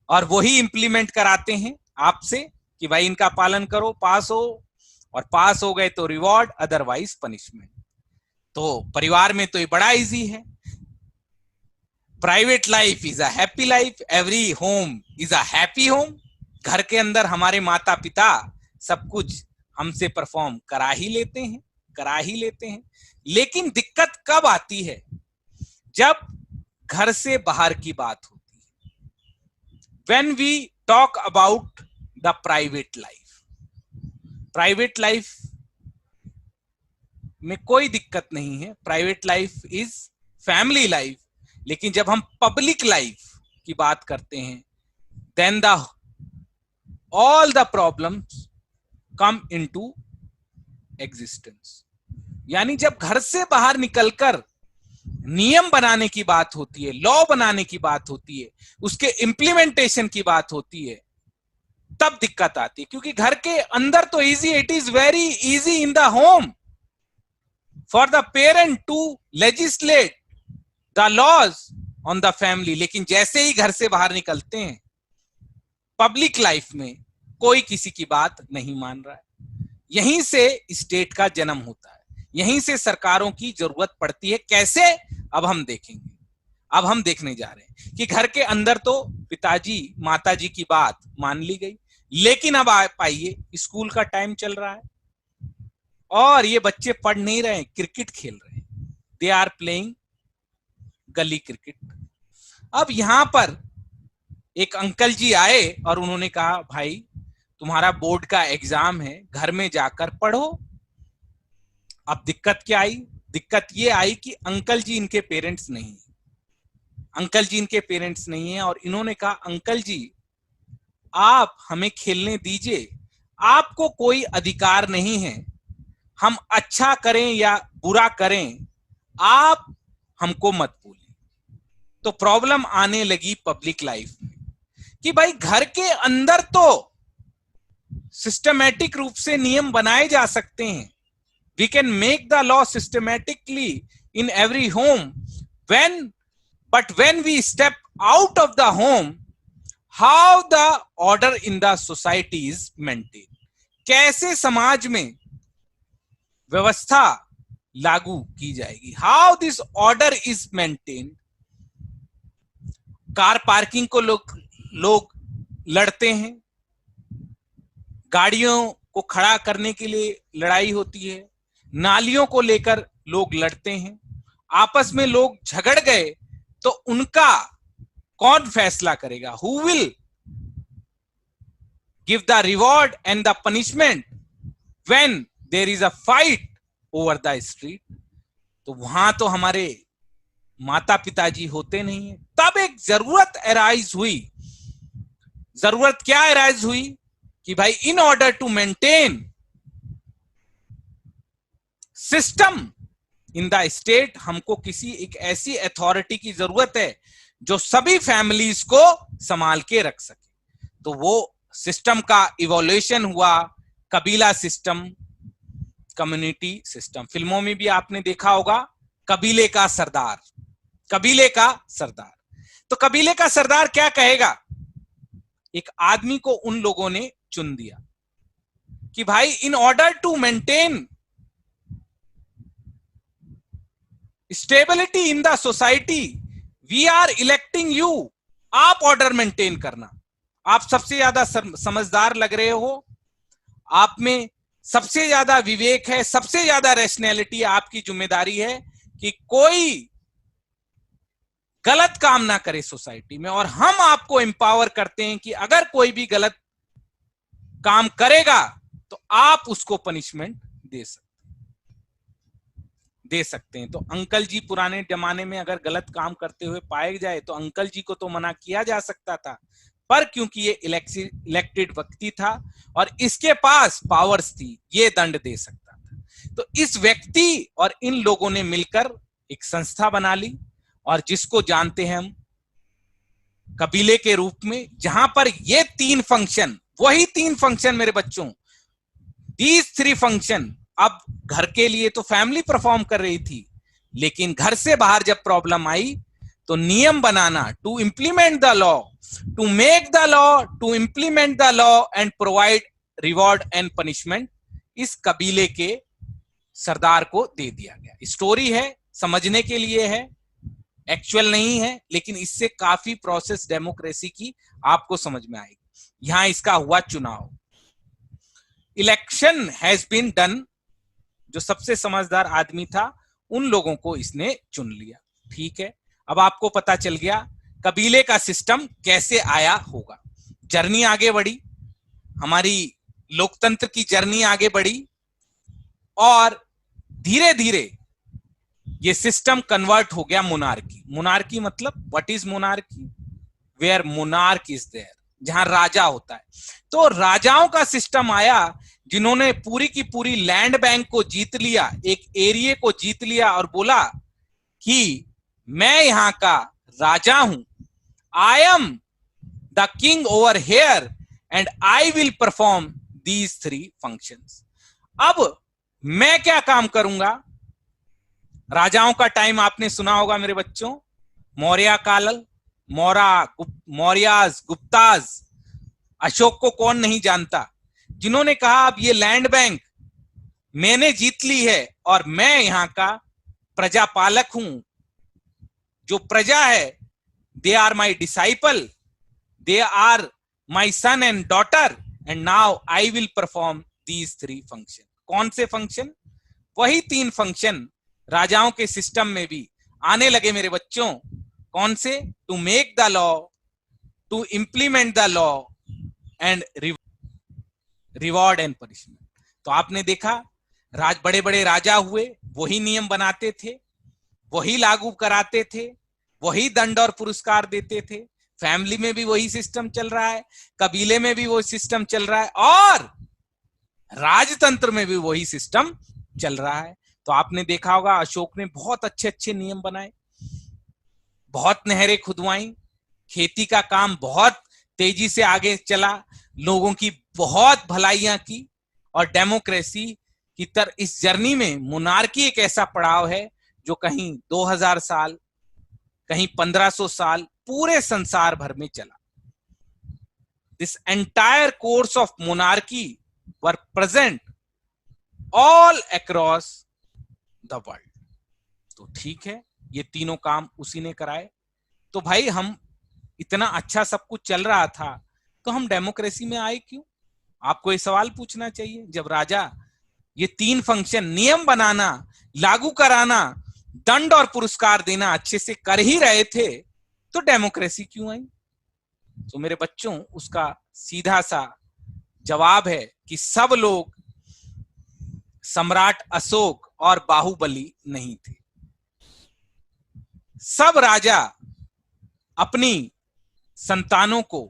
और वही इंप्लीमेंट कराते हैं आपसे कि भाई इनका पालन करो, पास हो, और पास हो गए तो रिवॉर्ड, अदरवाइज पनिशमेंट। तो परिवार में तो ये बड़ा इजी है। Private life is a happy life, every home is a happy home. घर के अंदर हमारे माता पिता सब कुछ हमसे परफॉर्म करा ही लेते हैं। लेकिन दिक्कत कब आती है, जब घर से बाहर की बात होती है। When we talk about the private life में कोई दिक्कत नहीं है, private life is family life. लेकिन जब हम पब्लिक लाइफ की बात करते हैं, then all the problems come into existence। यानी जब घर से बाहर निकलकर नियम बनाने की बात होती है, लॉ बनाने की बात होती है, उसके इंप्लीमेंटेशन की बात होती है, तब दिक्कत आती है। क्योंकि घर के अंदर तो easy, it is very easy in the home for the parent to legislate the laws on the family. लेकिन जैसे ही घर से बाहर निकलते हैं, पब्लिक लाइफ में कोई किसी की बात नहीं मान रहा है। यहीं से स्टेट का जन्म होता है, यहीं से सरकारों की जरूरत पड़ती है। कैसे, अब हम देखेंगे। अब हम देखने जा रहे हैं कि घर के अंदर तो पिताजी माताजी की बात मान ली गई, लेकिन अब आइए, स्कूल का टाइम चल रहा है और ये बच्चे पढ़ नहीं रहे, क्रिकेट खेल रहे हैं। दे आर प्लेइंग गली क्रिकेट। अब यहां पर एक अंकल जी आए और उन्होंने कहा, भाई तुम्हारा बोर्ड का एग्जाम है, घर में जाकर पढ़ो। अब दिक्कत क्या आई? दिक्कत ये आई कि अंकल जी इनके पेरेंट्स नहीं है, और इन्होंने कहा, अंकल जी आप हमें खेलने दीजिए, आपको कोई अधिकार नहीं है, हम अच्छा करें या बुरा करें, आप हमको मत बोलिए। तो प्रॉब्लम आने लगी पब्लिक लाइफ में कि भाई घर के अंदर तो सिस्टमैटिक रूप से नियम बनाए जा सकते हैं, we can make the law systematically in every home, but when we step out of the home, how the order in the society is maintained, कैसे समाज में व्यवस्था लागू की जाएगी, how this order is maintained। Car parking को लोग लड़ते हैं, गाड़ियों को खड़ा करने के लिए लड़ाई होती है, नालियों को लेकर लोग लड़ते हैं, आपस में लोग झगड़ गए तो उनका कौन फैसला करेगा? Who will give the reward and the punishment when there is a fight over the street? तो वहां तो हमारे माता पिताजी होते नहीं है। तब एक जरूरत अराइज हुई। जरूरत क्या अराइज हुई कि भाई in order to maintain system in the state, हमको किसी एक ऐसी अथॉरिटी की जरूरत है जो सभी फैमिलीज को संभाल के रख सके। तो वो सिस्टम का इवोल्यूशन हुआ, कबीला सिस्टम, कम्युनिटी सिस्टम। फिल्मों में भी आपने देखा होगा, कबीले का सरदार। तो कबीले का सरदार क्या कहेगा? एक आदमी को उन लोगों ने चुन दिया कि भाई in order to maintain stability in the society we are electing you. आप ऑर्डर मेंटेन करना, आप सबसे ज्यादा समझदार लग रहे हो, आप में सबसे ज्यादा विवेक है, सबसे ज्यादा रैशनैलिटी, आपकी जिम्मेदारी है कि कोई गलत काम ना करे सोसाइटी में। और हम आपको एम्पावर करते हैं कि अगर कोई भी गलत काम करेगा तो आप उसको पनिशमेंट दे सकते। दे सकते हैं। तो अंकल जी पुराने जमाने में अगर गलत काम करते हुए पाए जाए तो अंकल जी को तो मना किया जा सकता था, पर क्योंकि ये इलेक्टेड व्यक्ति था और इसके पास पावर्स थी, ये दंड दे सकता था। तो इस व्यक्ति और इन लोगों ने मिलकर एक संस्था बना ली, और जिसको जानते हैं हम कबीले के रूप में, जहां पर ये 3 फंक्शन, वही 3 फंक्शन मेरे बच्चों, दीज 3 फंक्शन, अब घर के लिए तो फैमिली परफॉर्म कर रही थी, लेकिन घर से बाहर जब प्रॉब्लम आई तो नियम बनाना, to implement the law, to make the law, to implement the law and provide reward and punishment, इस कबीले के सरदार को दे दिया गया। स्टोरी है, समझने के लिए है, एक्चुअल नहीं है, लेकिन इससे काफी प्रोसेस डेमोक्रेसी की आपको समझ में आएगी। यहां इसका हुआ चुनाव, इलेक्शन हैज बीन डन, जो सबसे समझदार आदमी था उन लोगों को इसने चुन लिया। ठीक है, अब आपको पता चल गया कबीले का सिस्टम कैसे आया होगा। जर्नी आगे बढ़ी, हमारी लोकतंत्र की जर्नी आगे बढ़ी, और धीरे धीरे ये सिस्टम कन्वर्ट हो गया मोनार्की। मोनार्की मतलब what is monarchy? Where monarch is there, जहां राजा होता है। तो राजाओं का सिस्टम आया, जिन्होंने पूरी की पूरी लैंड बैंक को जीत लिया, एक एरिया को जीत लिया और बोला कि मैं यहां का राजा हूं, I am the king over here and I will perform these 3 functions. अब मैं क्या काम करूंगा? राजाओं का टाइम आपने सुना होगा मेरे बच्चों, मौर्य काल, मौर्याज, गुप्ताज, अशोक को कौन नहीं जानता, जिन्होंने कहा अब ये लैंड बैंक मैंने जीत ली है और मैं यहां का प्रजापालक हूं। जो प्रजा है, they are my disciple, they are my son and daughter, and now I will perform these 3 function. कौन से फंक्शन? वही 3 फंक्शन राजाओं के सिस्टम में भी आने लगे मेरे बच्चों। कौन से? To make the law, to implement the law and reward and punishment. तो आपने देखा, बड़े बड़े राजा हुए, वही नियम बनाते थे, वही लागू कराते थे, वही दंड और पुरस्कार देते थे। फैमिली में भी वही सिस्टम चल रहा है, कबीले में भी वही सिस्टम चल रहा है, और राजतंत्र में भी वही सिस्टम चल रहा है। तो आपने देखा होगा अशोक ने बहुत अच्छे अच्छे नियम बनाए, बहुत नहरें खुदवाई, खेती का काम बहुत तेजी से आगे चला, लोगों की बहुत भलाइयां की, और डेमोक्रेसी की इस जर्नी में मोनार्की एक ऐसा पड़ाव है जो कहीं 2000 साल, कहीं 1500 साल पूरे संसार भर में चला। This entire course of monarchy were present all across the world. तो ठीक है, ये तीनों काम उसी ने कराए। तो भाई हम इतना अच्छा सब कुछ चल रहा था, तो हम डेमोक्रेसी में आए क्यों? आपको ये सवाल पूछना चाहिए। जब राजा ये 3 फंक्शन, नियम बनाना, लागू कराना, दंड और पुरस्कार देना अच्छे से कर ही रहे थे, तो डेमोक्रेसी क्यों आई? तो मेरे बच्चों, उसका सीधा सा जवाब है कि सब लोग सम्राट अशोक और बाहुबली नहीं थे। सब राजा अपनी संतानों को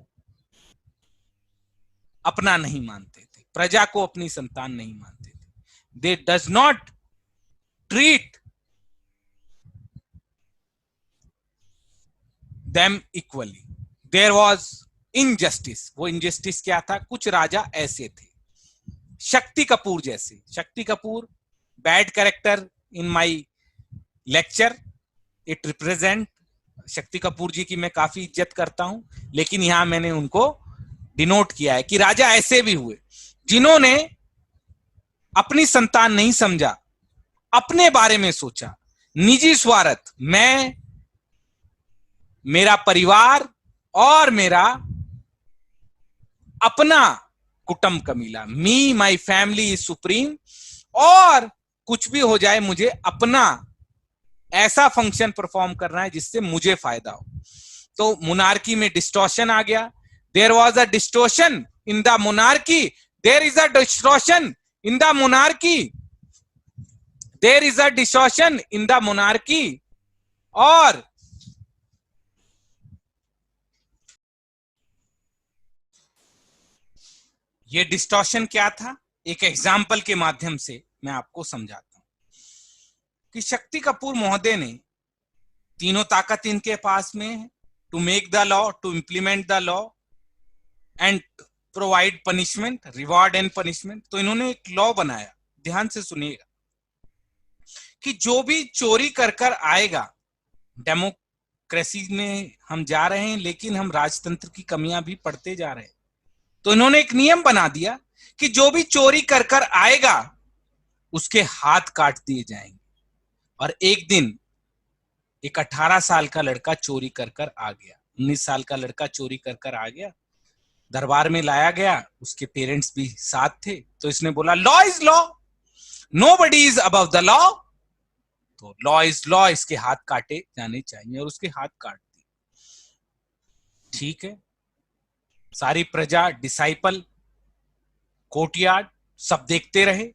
अपना नहीं मानते थे, प्रजा को अपनी संतान नहीं मानते थे। They does not treat them equally, there was injustice. वो इनजस्टिस क्या था? कुछ राजा ऐसे थे, शक्ति कपूर जैसे। Shakti Kapoor bad character in my lecture, it represent, Shakti Kapoor जी की मैं काफी इज्जत करता हूं, लेकिन यहां मैंने उनको डिनोट किया है कि राजा ऐसे भी हुए जिन्होंने अपनी संतान नहीं समझा, अपने बारे में सोचा, निजी स्वार्थ, मैं, मेरा परिवार और मेरा अपना कुटुंब कमीला, मी माई फैमिली इज सुप्रीम, और कुछ भी हो जाए मुझे अपना ऐसा फंक्शन परफॉर्म करना है जिससे मुझे फायदा हो। तो मोनार्की में डिस्टॉर्शन आ गया। There was a distortion in the monarchy, there is a distortion in the monarchy. There is a distortion in the monarchy, और ये डिस्टॉर्शन क्या था, एक एग्जाम्पल के माध्यम से मैं आपको समझाता हूं कि शक्ति कपूर महोदय ने तीनों ताकत इनके पास में है, to make the law, to implement the law and provide punishment, reward and punishment. तो इन्होंने एक लॉ बनाया, ध्यान से सुनिएगा, कि जो भी चोरी कर कर आएगा, डेमोक्रेसी में हम जा रहे हैं लेकिन हम राजतंत्र की कमियां भी पढ़ते जा रहे हैं, तो इन्होंने एक नियम बना दिया कि जो भी चोरी कर कर आएगा उसके हाथ काट दिए जाएंगे। और एक दिन एक 18 साल का लड़का चोरी कर कर आ गया, 19 साल का लड़का चोरी कर कर आ गया, दरबार में लाया गया, उसके पेरेंट्स भी साथ थे, तो इसने बोला law is law, nobody is above the law, तो लॉ इज लॉ, इसके हाथ काटे जाने चाहिए, और उसके हाथ काट दिए। ठीक है, सारी प्रजा, डिसाइपल, कोर्टयार्ड सब देखते रहे।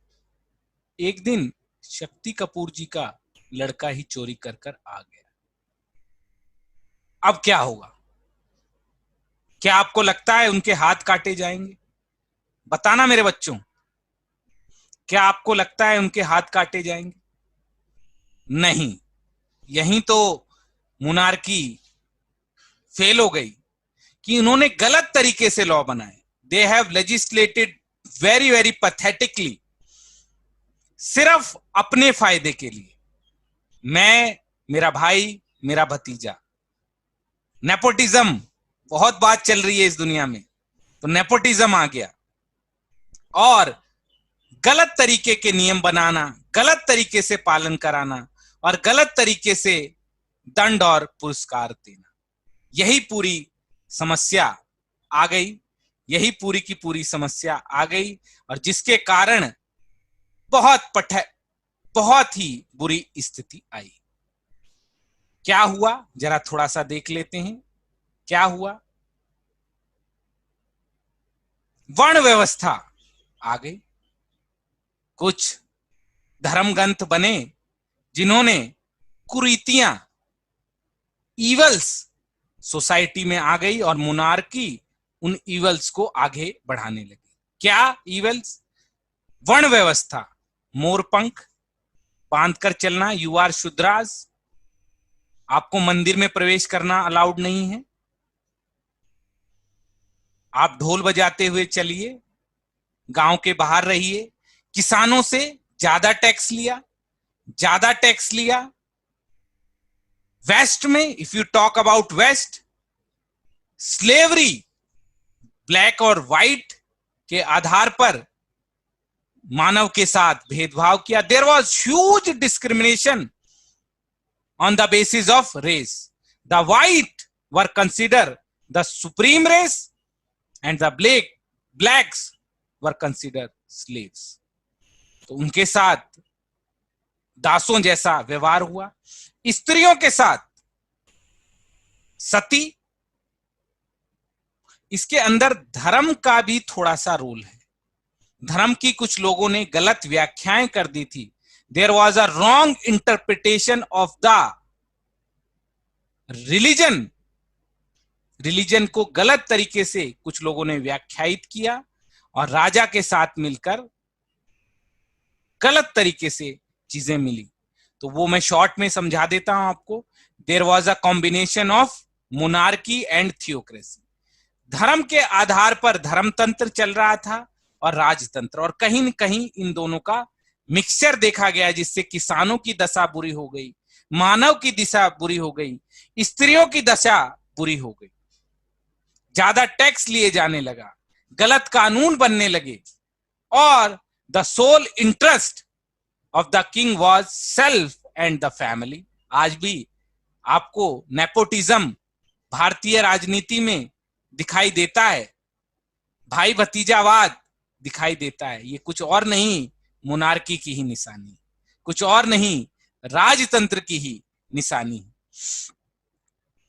एक दिन शक्ति कपूर जी का लड़का ही चोरी कर कर आ गया। अब क्या होगा? क्या आपको लगता है उनके हाथ काटे जाएंगे? बताना मेरे बच्चों, क्या आपको लगता है उनके हाथ काटे जाएंगे? नहीं। यही तो मोनार्की फेल हो गई कि उन्होंने गलत तरीके से लॉ बनाए। They have legislated very very pathetically, सिर्फ अपने फायदे के लिए। मैं, मेरा भाई, मेरा भतीजा, नेपोटिज्म बहुत बात चल रही है इस दुनिया में, तो नेपोटिज्म आ गया और गलत तरीके के नियम बनाना, गलत तरीके से पालन कराना और गलत तरीके से दंड और पुरस्कार देना, यही पूरी समस्या आ गई, यही पूरी की पूरी समस्या आ गई, और जिसके कारण बहुत ही बुरी स्थिति आई। क्या हुआ जरा थोड़ा सा देख लेते हैं। क्या हुआ? वर्ण व्यवस्था आ गई। कुछ धर्मग्रंथ बने जिन्होंने कुरीतियां, ईवल्स सोसाइटी में आ गई और मोनार्की उन ईवल्स को आगे बढ़ाने लगी। क्या ईवल्स? वर्ण व्यवस्था, मोरपंख बांधकर चलना, यू आर शूद्रास, आपको मंदिर में प्रवेश करना अलाउड नहीं है, आप ढोल बजाते हुए चलिए, गांव के बाहर रहिए, किसानों से ज्यादा टैक्स लिया। वेस्ट में, if you talk about west, slavery, black और व्हाइट के आधार पर मानव के साथ भेदभाव किया। There was huge discrimination on the basis of race. The white were consider the supreme race and the blacks were consider slaves। तो उनके साथ दासों जैसा व्यवहार हुआ। स्त्रियों के साथ सती, इसके अंदर धर्म का भी थोड़ा सा रोल है। धर्म की कुछ लोगों ने गलत व्याख्याएं कर दी थी। There was a wrong interpretation of the religion को गलत तरीके से कुछ लोगों ने व्याख्यायित किया और राजा के साथ मिलकर गलत तरीके से चीजें मिली। तो वो मैं शॉर्ट में समझा देता हूं आपको। There was a combination of monarchy and theocracy. धर्म के आधार पर धर्मतंत्र चल रहा था और राजतंत्र, और कहीं न कहीं इन दोनों का मिक्सचर देखा गया, जिससे किसानों की दशा बुरी हो गई, मानव की दिशा बुरी हो गई, स्त्रियों की दशा बुरी हो गई, ज्यादा टैक्स लिए जाने लगा, गलत कानून बनने लगे, और the sole interest of the king was self and the family. आज भी आपको नेपोटिज्म भारतीय राजनीति में दिखाई देता है, भाई भतीजावाद दिखाई देता है। ये कुछ और नहीं मोनार्की की ही निशानी, कुछ और नहीं राजतंत्र की ही निशानी।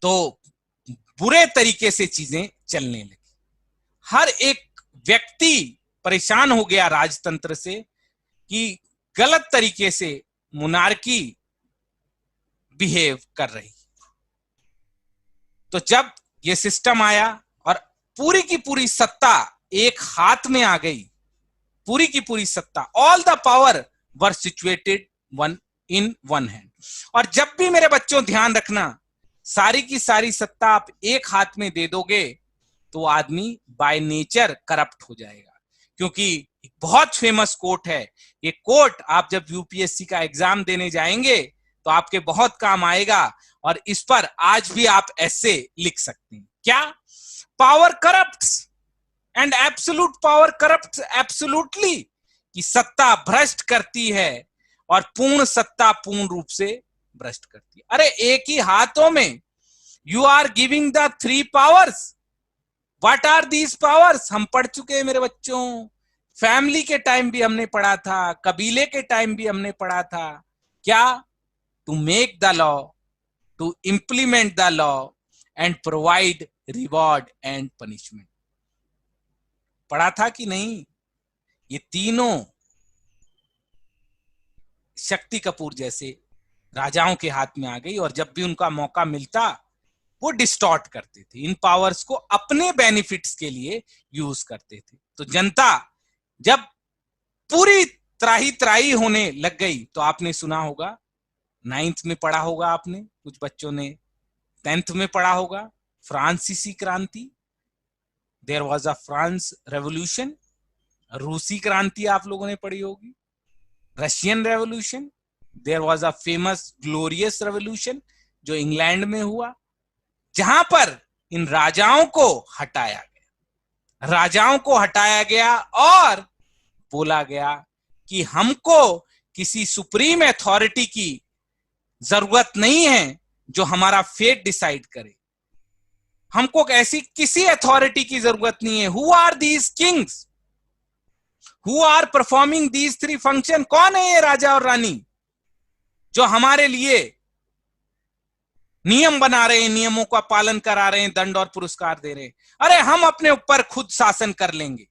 तो बुरे तरीके से चीजें चलने लगी। हर एक व्यक्ति परेशान हो गया राजतंत्र से कि गलत तरीके से मोनार्की बिहेव कर रही। तो जब ये सिस्टम आया और पूरी की पूरी सत्ता एक हाथ में आ गई, पूरी की पूरी सत्ता, all the power were situated in one hand. और जब भी मेरे बच्चों ध्यान रखना, सारी की सारी सत्ता आप एक हाथ में दे दोगे तो आदमी बाय नेचर करप्ट हो जाएगा। क्योंकि एक बहुत फेमस कोट है, ये कोट आप जब यूपीएससी का एग्जाम देने जाएंगे तो आपके बहुत काम आएगा, और इस पर आज भी आप ऐसे लिख सकते हैं। क्या? Power corrupts and absolute power corrupts absolutely, कि सत्ता भ्रष्ट करती है और पूर्ण सत्ता पूर्ण रूप से भ्रष्ट करती है। अरे एक ही हाथों में you are giving the 3 powers. What are these powers? हम पढ़ चुके हैं मेरे बच्चों, फैमिली के टाइम भी हमने पढ़ा था, कबीले के टाइम भी हमने पढ़ा था। क्या? To make the law, to implement the law and provide reward and punishment. पढ़ा था कि नहीं? ये तीनों शक्ति कपूर जैसे राजाओं के हाथ में आ गई, और जब भी उनका मौका मिलता वो डिस्टॉर्ट करते थे, इन पावर्स को अपने बेनिफिट्स के लिए यूज करते थे। तो जनता जब पूरी त्राही त्राही होने लग गई, तो आपने सुना होगा, 9th में पढ़ा होगा आपने, कुछ बच्चों ने 10th में पढ़ा होगा, फ्रांसीसी क्रांति, there was a France revolution. रूसी क्रांति आप लोगों ने पढ़ी होगी, Russian revolution, there was a famous glorious revolution जो इंग्लैंड में हुआ, जहां पर इन राजाओं को हटाया गया, राजाओं को हटाया गया और बोला गया कि हमको किसी सुप्रीम अथॉरिटी की जरूरत नहीं है जो हमारा फेट डिसाइड करे, हमको ऐसी किसी अथॉरिटी की जरूरत नहीं है। Who are these kings who are performing these 3 function? कौन है ये राजा और रानी जो हमारे लिए नियम बना रहे हैं, नियमों का पालन करा रहे हैं, दंड और पुरस्कार दे रहे हैं? अरे हम अपने ऊपर खुद शासन कर लेंगे,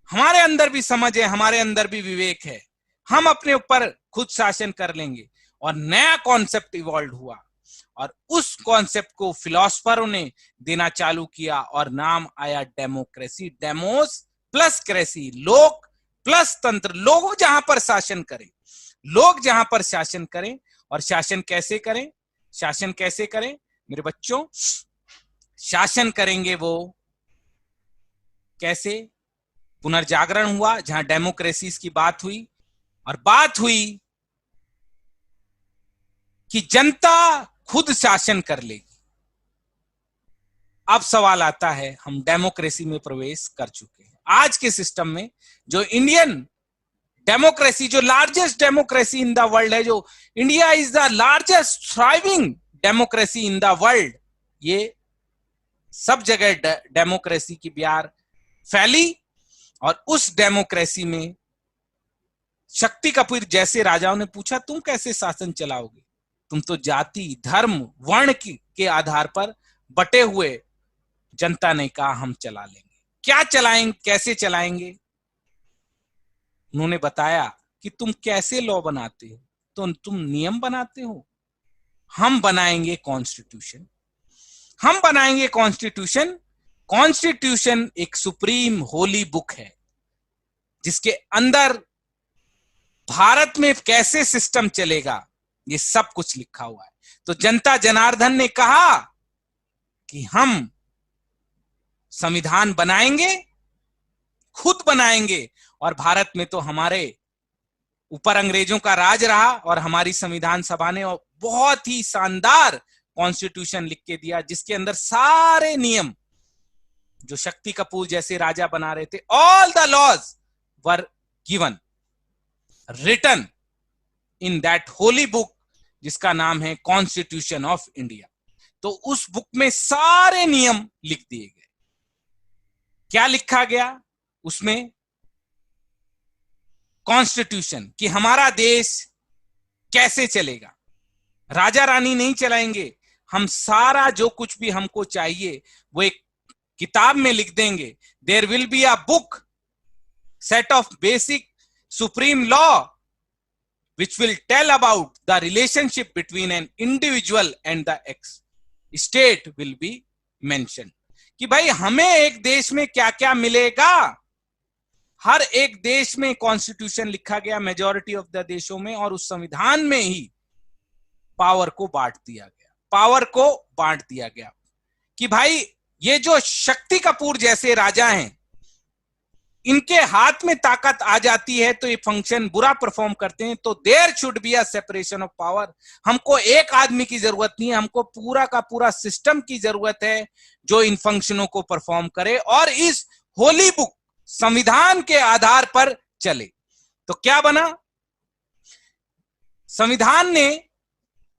हमारे अंदर भी समझ है, हमारे अंदर भी विवेक है, हम अपने ऊपर खुद शासन कर लेंगे। और नया कॉन्सेप्ट इवॉल्व हुआ, और उस कॉन्सेप्ट को फिलोसफरों ने देना चालू किया, और नाम आया डेमोक्रेसी। डेमोस प्लस क्रेसी, लोक प्लस तंत्र। लोग जहां पर शासन करें, लोग जहां पर शासन करें। और शासन कैसे करें? शासन कैसे करें मेरे बच्चों? शासन करेंगे वो कैसे? पुनर्जागरण हुआ जहां डेमोक्रेसी की बात हुई, और बात हुई कि जनता खुद शासन कर लेगी। अब सवाल आता है, हम डेमोक्रेसी में प्रवेश कर चुके हैं। आज के सिस्टम में जो इंडियन डेमोक्रेसी, जो largest democracy in the world है, जो India is the largest thriving democracy in the world, ये सब जगह डेमोक्रेसी की ब्यार फैली। और उस डेमोक्रेसी में शक्ति कपूर जैसे राजाओं ने पूछा, तुम कैसे शासन चलाओगे? तुम तो जाति, धर्म, वर्ण के आधार पर बटे हुए। जनता ने कहा हम चला लेंगे। क्या चलाएंगे, कैसे चलाएंगे? उन्होंने बताया कि तुम कैसे लॉ बनाते हो, तो तुम नियम बनाते हो, हम बनाएंगे कॉन्स्टिट्यूशन, हम बनाएंगे कॉन्स्टिट्यूशन। कॉन्स्टिट्यूशन एक सुप्रीम होली बुक है जिसके अंदर भारत में कैसे सिस्टम चलेगा ये सब कुछ लिखा हुआ है। तो जनता जनार्दन ने कहा कि हम संविधान बनाएंगे, खुद बनाएंगे। और भारत में तो हमारे ऊपर अंग्रेजों का राज रहा, और हमारी संविधान सभा ने बहुत ही शानदार कॉन्स्टिट्यूशन लिख के दिया, जिसके अंदर सारे नियम जो शक्ति कपूर जैसे राजा बना रहे थे, all the laws were given, written in that holy book जिसका नाम है कॉन्स्टिट्यूशन ऑफ इंडिया। तो उस बुक में सारे नियम लिख दिए गए। क्या लिखा गया उसमें? कॉन्स्टिट्यूशन, कि हमारा देश कैसे चलेगा। राजा रानी नहीं चलाएंगे, हम सारा जो कुछ भी हमको चाहिए वो एक किताब में लिख देंगे। There will be a book, set of basic supreme law which will tell about the relationship between an individual and the state will be mentioned. कि भाई हमें एक देश में क्या क्या मिलेगा। हर एक देश में कॉन्स्टिट्यूशन लिखा गया मेजॉरिटी ऑफ द देशों में, और उस संविधान में ही पावर को बांट दिया गया कि भाई ये जो शक्ति कपूर जैसे राजा हैं, इनके हाथ में ताकत आ जाती है तो ये फंक्शन बुरा परफॉर्म करते हैं, तो there should be a separation of power. हमको एक आदमी की जरूरत नहीं है, हमको पूरा का पूरा सिस्टम की जरूरत है जो इन फंक्शनों को परफॉर्म करे और इस होली बुक संविधान के आधार पर चले। तो क्या बना, संविधान ने,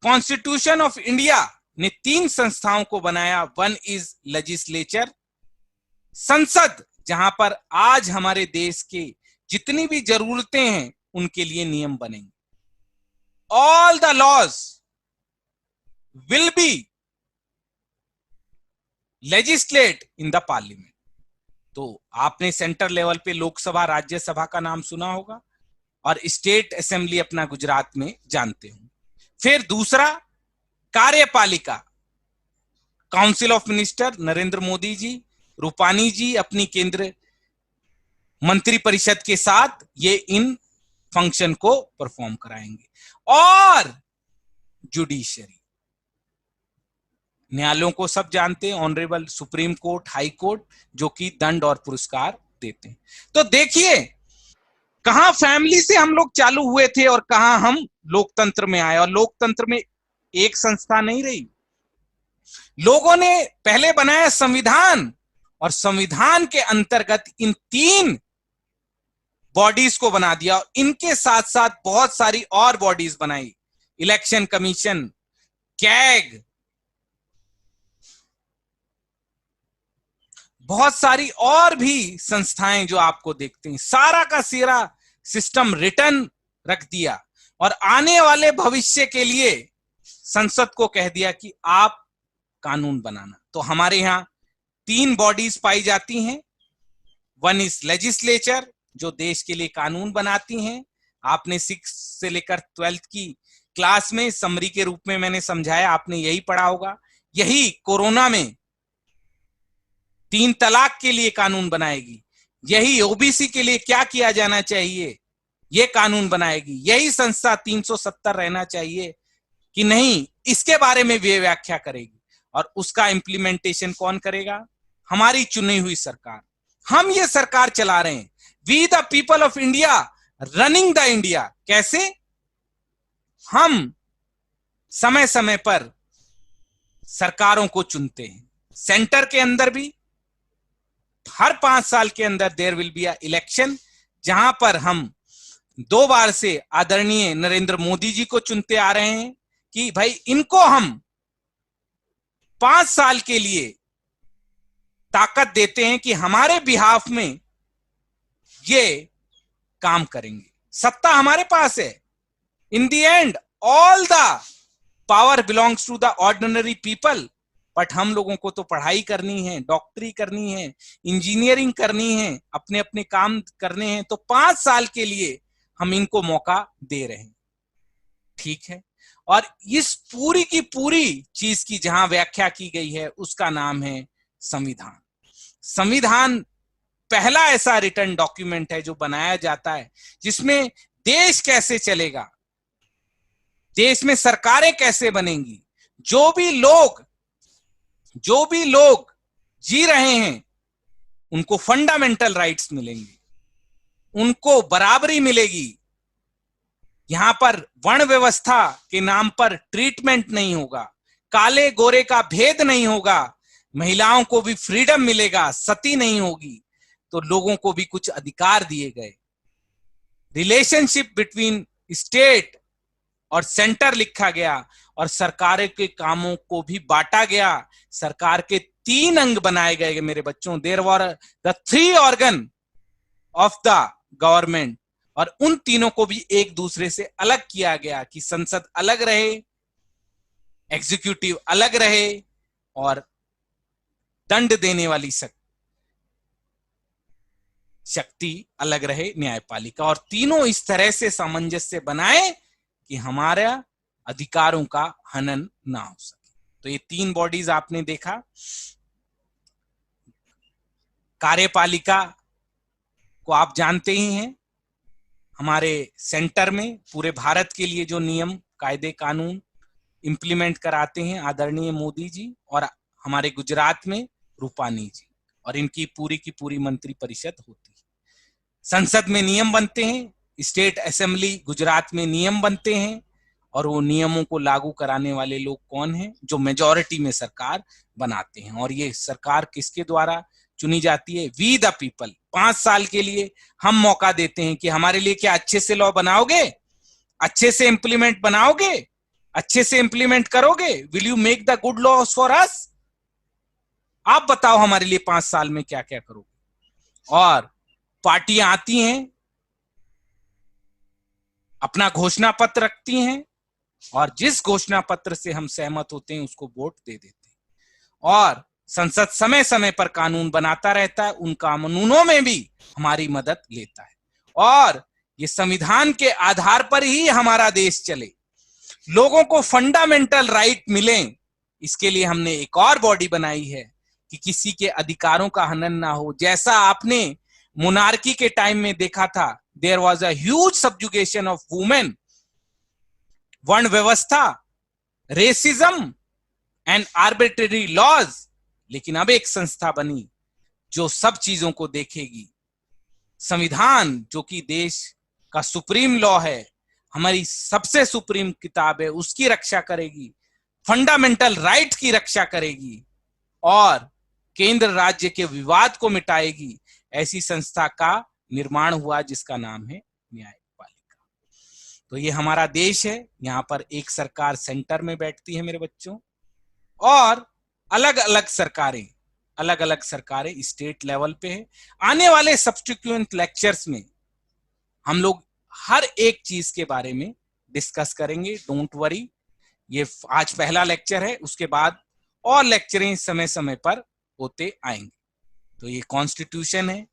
कॉन्स्टिट्यूशन ऑफ इंडिया ने 3 संस्थाओं को बनाया। वन इज लेजिस्लेचर, संसद, जहां पर आज हमारे देश के जितनी भी जरूरतें हैं उनके लिए नियम बनेंगे। All the laws will be legislate in the parliament. तो आपने सेंटर लेवल पे लोकसभा, राज्यसभा का नाम सुना होगा, और स्टेट असेंबली अपना गुजरात में जानते हो। फिर दूसरा कार्यपालिका, council of minister, Narendra Modi ji, Rupani ji अपनी केंद्र मंत्री परिषद के साथ ये इन फंक्शन को परफॉर्म कराएंगे। और जुडिशरी, न्यायालयों को सब जानते हैं, honourable supreme court, high court, जो कि दंड और पुरस्कार देते हैं। तो देखिए कहां फैमिली से हम लोग चालू हुए थे और कहां हम लोकतंत्र में आए। और लोकतंत्र में एक संस्था नहीं रही, लोगों ने पहले बनाया संविधान, और संविधान के अंतर्गत इन 3 बॉडीज को बना दिया, और इनके साथ साथ बहुत सारी और बॉडीज बनाई, इलेक्शन कमीशन, कैग, बहुत सारी और भी संस्थाएं जो आपको देखते हैं। सारा का सारा सिस्टम रिटर्न रख दिया, और आने वाले भविष्य के लिए संसद को कह दिया कि आप कानून बनाना। तो हमारे यहां 3 बॉडीज पाई जाती हैं। वन इज लेजिस्लेचर, जो देश के लिए कानून बनाती हैं। आपने 6 से लेकर 12th की क्लास में समरी के रूप में मैंने समझाया, आपने यही पढ़ा होगा। यही कोरोना में 3 तलाक के लिए कानून बनाएगी, यही ओबीसी के लिए क्या किया जाना चाहिए ये कानून बनाएगी, यही संस्था 370 रहना चाहिए कि नहीं, इसके बारे में भी व्याख्या करेगी। और उसका इंप्लीमेंटेशन कौन करेगा? हमारी चुनी हुई सरकार। हम ये सरकार चला रहे हैं। We the people of India running the India. कैसे? हम समय समय पर सरकारों को चुनते हैं, सेंटर के अंदर भी। हर 5 साल के अंदर there will be a election, जहां पर हम 2 बार से आदरणीय नरेंद्र मोदी जी को चुनते आ रहे हैं कि भाई इनको हम 5 साल के लिए ताकत देते हैं कि हमारे बिहाफ में ये काम करेंगे। सत्ता हमारे पास है। In the end all the power belongs to the ordinary people. But हम लोगों को तो पढ़ाई करनी है, डॉक्टरी करनी है, इंजीनियरिंग करनी है, अपने अपने काम करने हैं। तो 5 साल के लिए हम इनको मौका दे रहे हैं, ठीक है। और इस पूरी की पूरी चीज की जहां व्याख्या की गई है उसका नाम है संविधान। संविधान पहला ऐसा रिटर्न डॉक्यूमेंट है जो बनाया जाता है जिसमें देश कैसे चलेगा, देश में सरकारें कैसे बनेंगी, जो भी लोग जी रहे हैं उनको फंडामेंटल राइट्स मिलेंगे, उनको बराबरी मिलेगी। यहां पर वर्ण व्यवस्था के नाम पर ट्रीटमेंट नहीं होगा, काले गोरे का भेद नहीं होगा, महिलाओं को भी फ्रीडम मिलेगा, सती नहीं होगी, तो लोगों को भी कुछ अधिकार दिए गए। रिलेशनशिप बिटवीन स्टेट और सेंटर लिखा गया, और सरकार के कामों को भी बांटा गया। सरकार के 3 अंग बनाए गए मेरे बच्चों। There were the 3 organ of the government, और उन तीनों को भी एक दूसरे से अलग किया गया कि संसद अलग रहे, एग्जीक्यूटिव अलग रहे, और दंड देने वाली शक्ति अलग रहे, न्यायपालिका। और तीनों इस तरह से सामंजस्य बनाए कि हमारा अधिकारों का हनन ना हो सके। तो ये 3 बॉडीज आपने देखा। कार्यपालिका को आप जानते ही हैं, हमारे सेंटर में पूरे भारत के लिए जो नियम कायदे कानून इंप्लीमेंट कराते हैं आदरणीय मोदी जी, और हमारे गुजरात में रूपानी जी, और इनकी पूरी की पूरी मंत्री परिषद होती है। संसद में नियम बनते हैं, स्टेट असेंबली गुजरात में नियम बनते हैं, और वो नियमों को लागू कराने वाले लोग कौन हैं? जो मेजॉरिटी में सरकार बनाते हैं। और ये सरकार किसके द्वारा चुनी जाती है? We the people. 5 साल के लिए हम मौका देते हैं कि हमारे लिए क्या अच्छे से लॉ बनाओगे, अच्छे से इंप्लीमेंट बनाओगे, अच्छे से इंप्लीमेंट करोगे? Will you make the good loss for us? आप बताओ हमारे लिए 5 साल में क्या क्या करोगे। और पार्टियां आती हैं, अपना घोषणा पत्र रखती हैं, और जिस घोषणा पत्र से हम सहमत होते हैं उसको वोट दे देते हैं। और संसद समय समय पर कानून बनाता रहता है, उन कानूनों में भी हमारी मदद लेता है। और ये संविधान के आधार पर ही हमारा देश चले, लोगों को फंडामेंटल राइट मिले, इसके लिए हमने एक और बॉडी बनाई है कि किसी के अधिकारों का हनन ना हो। जैसा आपने मोनार्की के टाइम में देखा था, there was a huge subjugation of women, वर्ण व्यवस्था, रेसिज्म एंड आर्बिट्रेरी लॉज। लेकिन अब एक संस्था बनी जो सब चीजों को देखेगी। संविधान जो कि देश का सुप्रीम लॉ है, हमारी सबसे सुप्रीम किताब है, उसकी रक्षा करेगी, फंडामेंटल राइट की रक्षा करेगी, और केंद्र राज्य के विवाद को मिटाएगी। ऐसी संस्था का निर्माण हुआ जिसका नाम है न्यायपालिका। तो ये हमारा देश है, यहाँ पर एक सरकार सेंटर में बैठती है मेरे बच्चों, और अलग अलग सरकारें स्टेट लेवल पे है। आने वाले सब्सिक्वेंट लेक्चर्स में हम लोग हर एक चीज के बारे में डिस्कस करेंगे, डोंट वरी। ये आज पहला लेक्चर है, उसके बाद और लेक्चरें समय समय पर होते आएंगे। तो ये कॉन्स्टिट्यूशन है,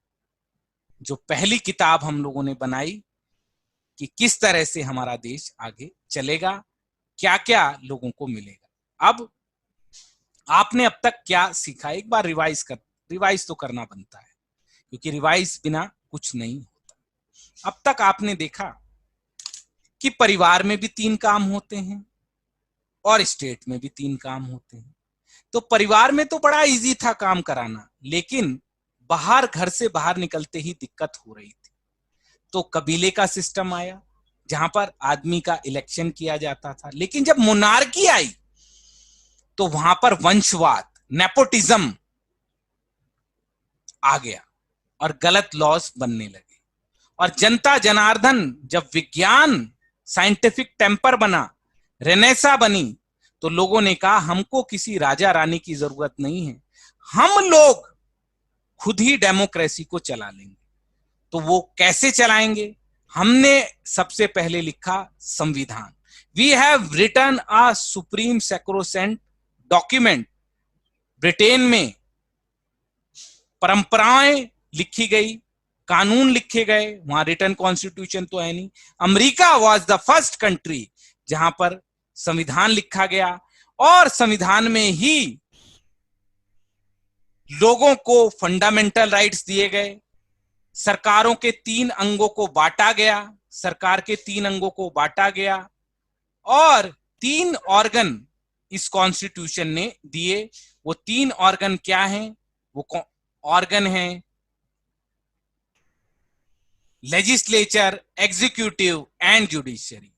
जो पहली किताब हम लोगों ने बनाई कि किस तरह से हमारा देश आगे चलेगा, क्या क्या लोगों को मिलेगा। अब आपने अब तक क्या सीखा, एक बार रिवाइज तो करना बनता है, क्योंकि रिवाइज बिना कुछ नहीं होता। अब तक आपने देखा कि परिवार में भी 3 काम होते हैं और स्टेट में भी 3 काम होते हैं। तो परिवार में तो बड़ा इजी था काम कराना, लेकिन बाहर, घर से बाहर निकलते ही दिक्कत हो रही थी। तो कबीले का सिस्टम आया, जहां पर आदमी का इलेक्शन किया जाता था। लेकिन जब मोनार्की आई तो वहां पर वंशवाद, नेपोटिज्म आ गया और गलत लॉज बनने लगे। और जनता जनार्दन, जब विज्ञान साइंटिफिक टेम्पर बना, रेनेसा बनी, तो लोगों ने कहा हमको किसी राजा रानी की जरूरत नहीं है, हम लोग खुद ही डेमोक्रेसी को चला लेंगे। तो वो कैसे चलाएंगे? हमने सबसे पहले लिखा संविधान। We have written a supreme sacrosanct document. Britain में परंपराएं लिखी गई, कानून लिखे गए, वहां रिटन कॉन्स्टिट्यूशन तो है नहीं। America was the first country जहां पर संविधान लिखा गया, और संविधान में ही लोगों को फंडामेंटल राइट्स दिए गए। सरकारों के 3 अंगों को बांटा गया, सरकार के 3 अंगों को बांटा गया, और 3 ऑर्गन इस कॉन्स्टिट्यूशन ने दिए। वो 3 ऑर्गन क्या हैं? वो ऑर्गन हैं लेजिस्लेचर, एग्जीक्यूटिव एंड जुडिशरी।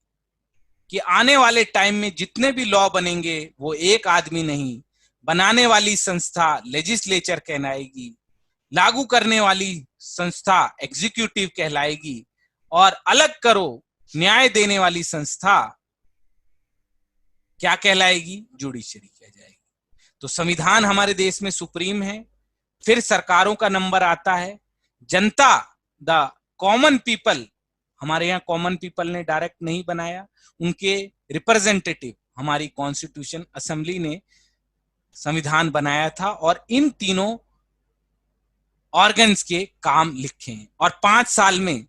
कि आने वाले टाइम में जितने भी लॉ बनेंगे वो एक आदमी नहीं, बनाने वाली संस्था लेजिस्लेचर कहलाएगी, लागू करने वाली संस्था एग्जीक्यूटिव कहलाएगी, और अलग करो न्याय देने वाली संस्था क्या कहलाएगी? जुडिशरी कह जाएगी। तो संविधान हमारे देश में सुप्रीम है। फिर सरकारों का नंबर आता है जनता, द कॉमन पीपल। हमारे यहाँ कॉमन पीपल ने डायरेक्ट नहीं बनाया, उनके रिप्रेजेंटेटिव हमारी कॉन्स्टिट्यूशन असेंबली ने संविधान बनाया था, और इन तीनों ऑर्गन्स के काम लिखे हैं। और 5 साल में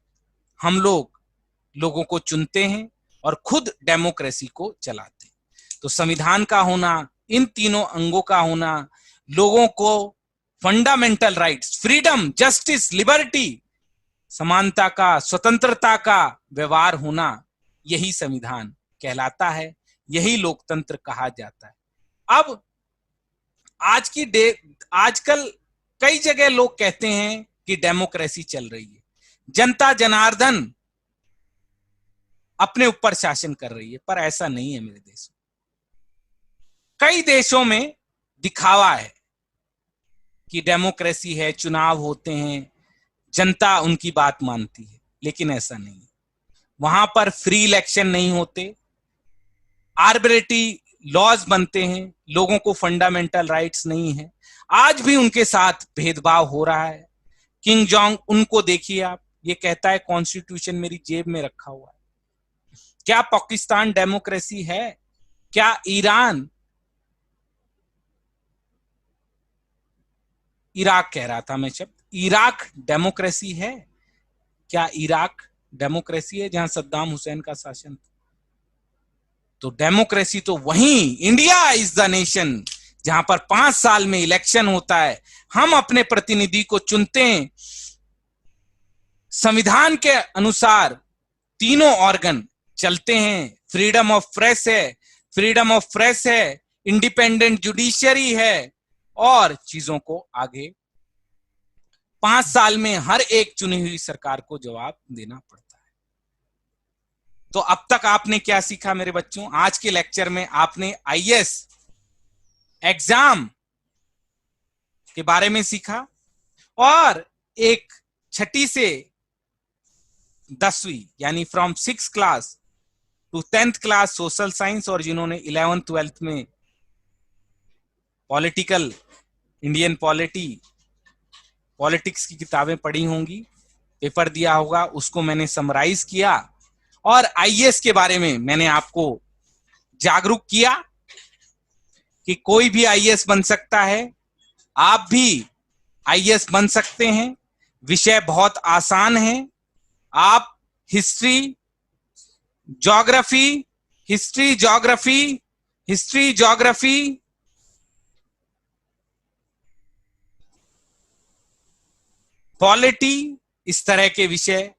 हम लोगों को चुनते हैं, और खुद डेमोक्रेसी को चलाते हैं। तो संविधान का होना, इन तीनों अंगों का होना, लोगों को fundamental rights, freedom, justice, liberty, समानता का, स्वतंत्रता का व्यवहार होना, यही संविधान कहलाता है, यही लोकतंत्र कहा जाता है। अब आजकल कई जगह लोग कहते हैं कि डेमोक्रेसी चल रही है, जनता जनार्दन अपने ऊपर शासन कर रही है, पर ऐसा नहीं है मेरे देश में। कई देशों में दिखावा है कि डेमोक्रेसी है, चुनाव होते हैं, जनता उनकी बात मानती है, लेकिन ऐसा नहीं है। वहां पर फ्री इलेक्शन नहीं होते, आर्बिट्रेरी लॉज बनते हैं, लोगों को फंडामेंटल राइट्स नहीं है। आज भी उनके साथ भेदभाव हो रहा है। किंग जोंग, उनको देखिए आप, ये कहता है कॉन्स्टिट्यूशन मेरी जेब में रखा हुआ है। क्या पाकिस्तान डेमोक्रेसी है? क्या इराक कह रहा था मैं शब्द, इराक डेमोक्रेसी है? क्या इराक डेमोक्रेसी है जहां सद्दाम हुसैन का शासन था? तो डेमोक्रेसी तो वहीं, इंडिया इज द नेशन जहां पर 5 साल में इलेक्शन होता है, हम अपने प्रतिनिधि को चुनते हैं, संविधान के अनुसार तीनों ऑर्गन चलते हैं, फ्रीडम ऑफ प्रेस है, इंडिपेंडेंट जुडिशरी है, और चीजों को आगे 5 साल में हर एक चुनी हुई सरकार को जवाब देना पड़ता है। तो अब तक आपने क्या सीखा मेरे बच्चों? आज के लेक्चर में आपने आईएएस एग्जाम के बारे में सीखा, और एक 6ठी से 10वीं यानी from 6th class to 10th class social science, और जिन्होंने 11th 12th में पॉलिटिकल, इंडियन पॉलिटिक्स की किताबें पढ़ी होंगी, पेपर दिया होगा, उसको मैंने समराइज किया, और आईएएस के बारे में मैंने आपको जागरूक किया कि कोई भी आईएएस बन सकता है, आप भी आईएएस बन सकते हैं। विषय बहुत आसान है। आप हिस्ट्री ज्योग्राफी, पॉलिटी, इस तरह के विषय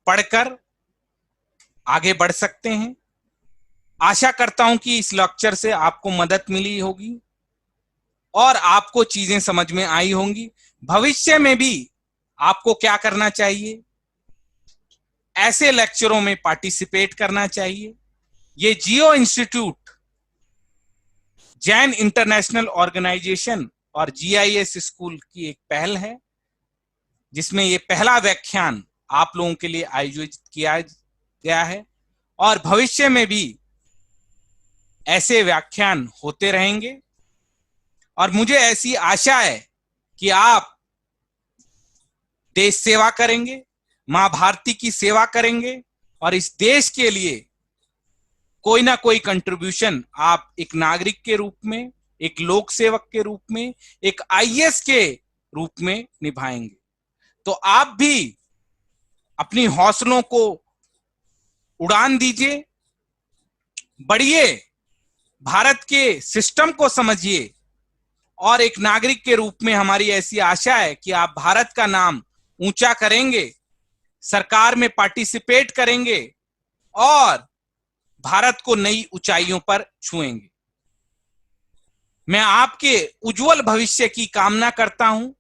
पढ़कर आगे बढ़ सकते हैं। आशा करता हूं कि इस लेक्चर से आपको मदद मिली होगी और आपको चीजें समझ में आई होंगी। भविष्य में भी आपको क्या करना चाहिए? ऐसे लेक्चरों में पार्टिसिपेट करना चाहिए। ये जियो इंस्टीट्यूट, जैन इंटरनेशनल ऑर्गेनाइजेशन और जीआईएस स्कूल की एक पहल है, जिसमें ये पहला व्याख्यान आप लोगों के लिए आयोजित किया गया है, और भविष्य में भी ऐसे व्याख्यान होते रहेंगे। और मुझे ऐसी आशा है कि आप देश सेवा करेंगे, मां भारती की सेवा करेंगे, और इस देश के लिए कोई ना कोई कंट्रीब्यूशन आप एक नागरिक के रूप में, एक लोक सेवक के रूप में, एक आईएएस के रूप में निभाएंगे। तो आप भी अपनी हौसलों को उड़ान दीजिए, बढ़िए, भारत के सिस्टम को समझिए, और एक नागरिक के रूप में हमारी ऐसी आशा है कि आप भारत का नाम ऊंचा करेंगे, सरकार में पार्टिसिपेट करेंगे, और भारत को नई ऊंचाइयों पर छुएंगे। मैं आपके उज्जवल भविष्य की कामना करता हूं।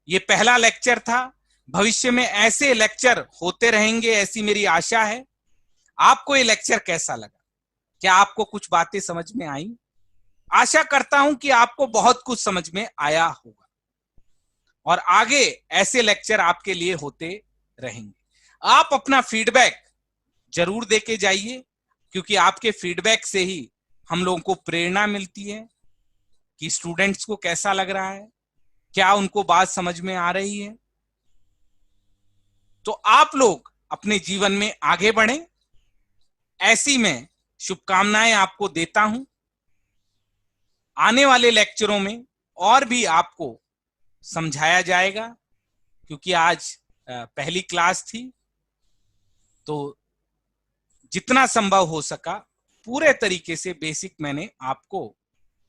ये पहला लेक्चर था, भविष्य में ऐसे लेक्चर होते रहेंगे, ऐसी मेरी आशा है। आपको ये लेक्चर कैसा लगा? क्या आपको कुछ बातें समझ में आई? आशा करता हूं कि आपको बहुत कुछ समझ में आया होगा, और आगे ऐसे लेक्चर आपके लिए होते रहेंगे। आप अपना फीडबैक जरूर देके जाइए, क्योंकि आपके फीडबैक से ही हम लोगों को प्रेरणा मिलती है कि स्टूडेंट्स को कैसा लग रहा है, क्या उनको बात समझ में आ रही है। तो आप लोग अपने जीवन में आगे बढ़ें, ऐसी मैं शुभकामनाएं आपको देता हूं। आने वाले लेक्चरों में और भी आपको समझाया जाएगा, क्योंकि आज पहली क्लास थी, तो जितना संभव हो सका पूरे तरीके से बेसिक मैंने आपको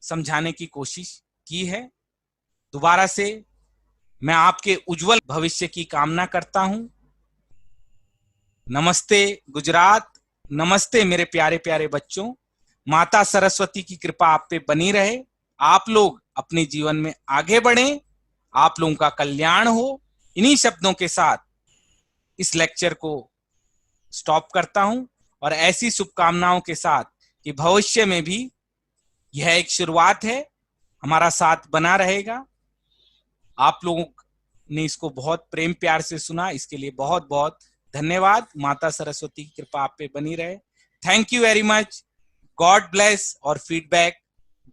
समझाने की कोशिश की है। दोबारा से मैं आपके उज्जवल भविष्य की कामना करता हूं। नमस्ते गुजरात, नमस्ते मेरे प्यारे प्यारे बच्चों। माता सरस्वती की कृपा आप पे बनी रहे। आप लोग अपने जीवन में आगे बढ़ें, आप लोगों का कल्याण हो। इन्हीं शब्दों के साथ इस लेक्चर को स्टॉप करता हूं और ऐसी शुभकामनाओं के साथ कि भविष्य में भी यह एक शुरुआत है, हमारा साथ बना रहेगा। आप लोगों ने इसको बहुत प्रेम प्यार से सुना, इसके लिए बहुत बहुत धन्यवाद। माता सरस्वती की कृपा आप पे बनी रहे। Thank you very much. God bless. और फीडबैक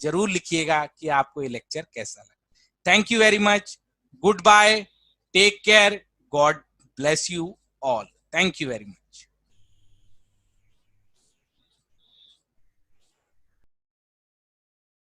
जरूर लिखिएगा कि आपको ये लेक्चर कैसा लगा। Thank you very much. Goodbye, take care, God bless you all. Thank you very much.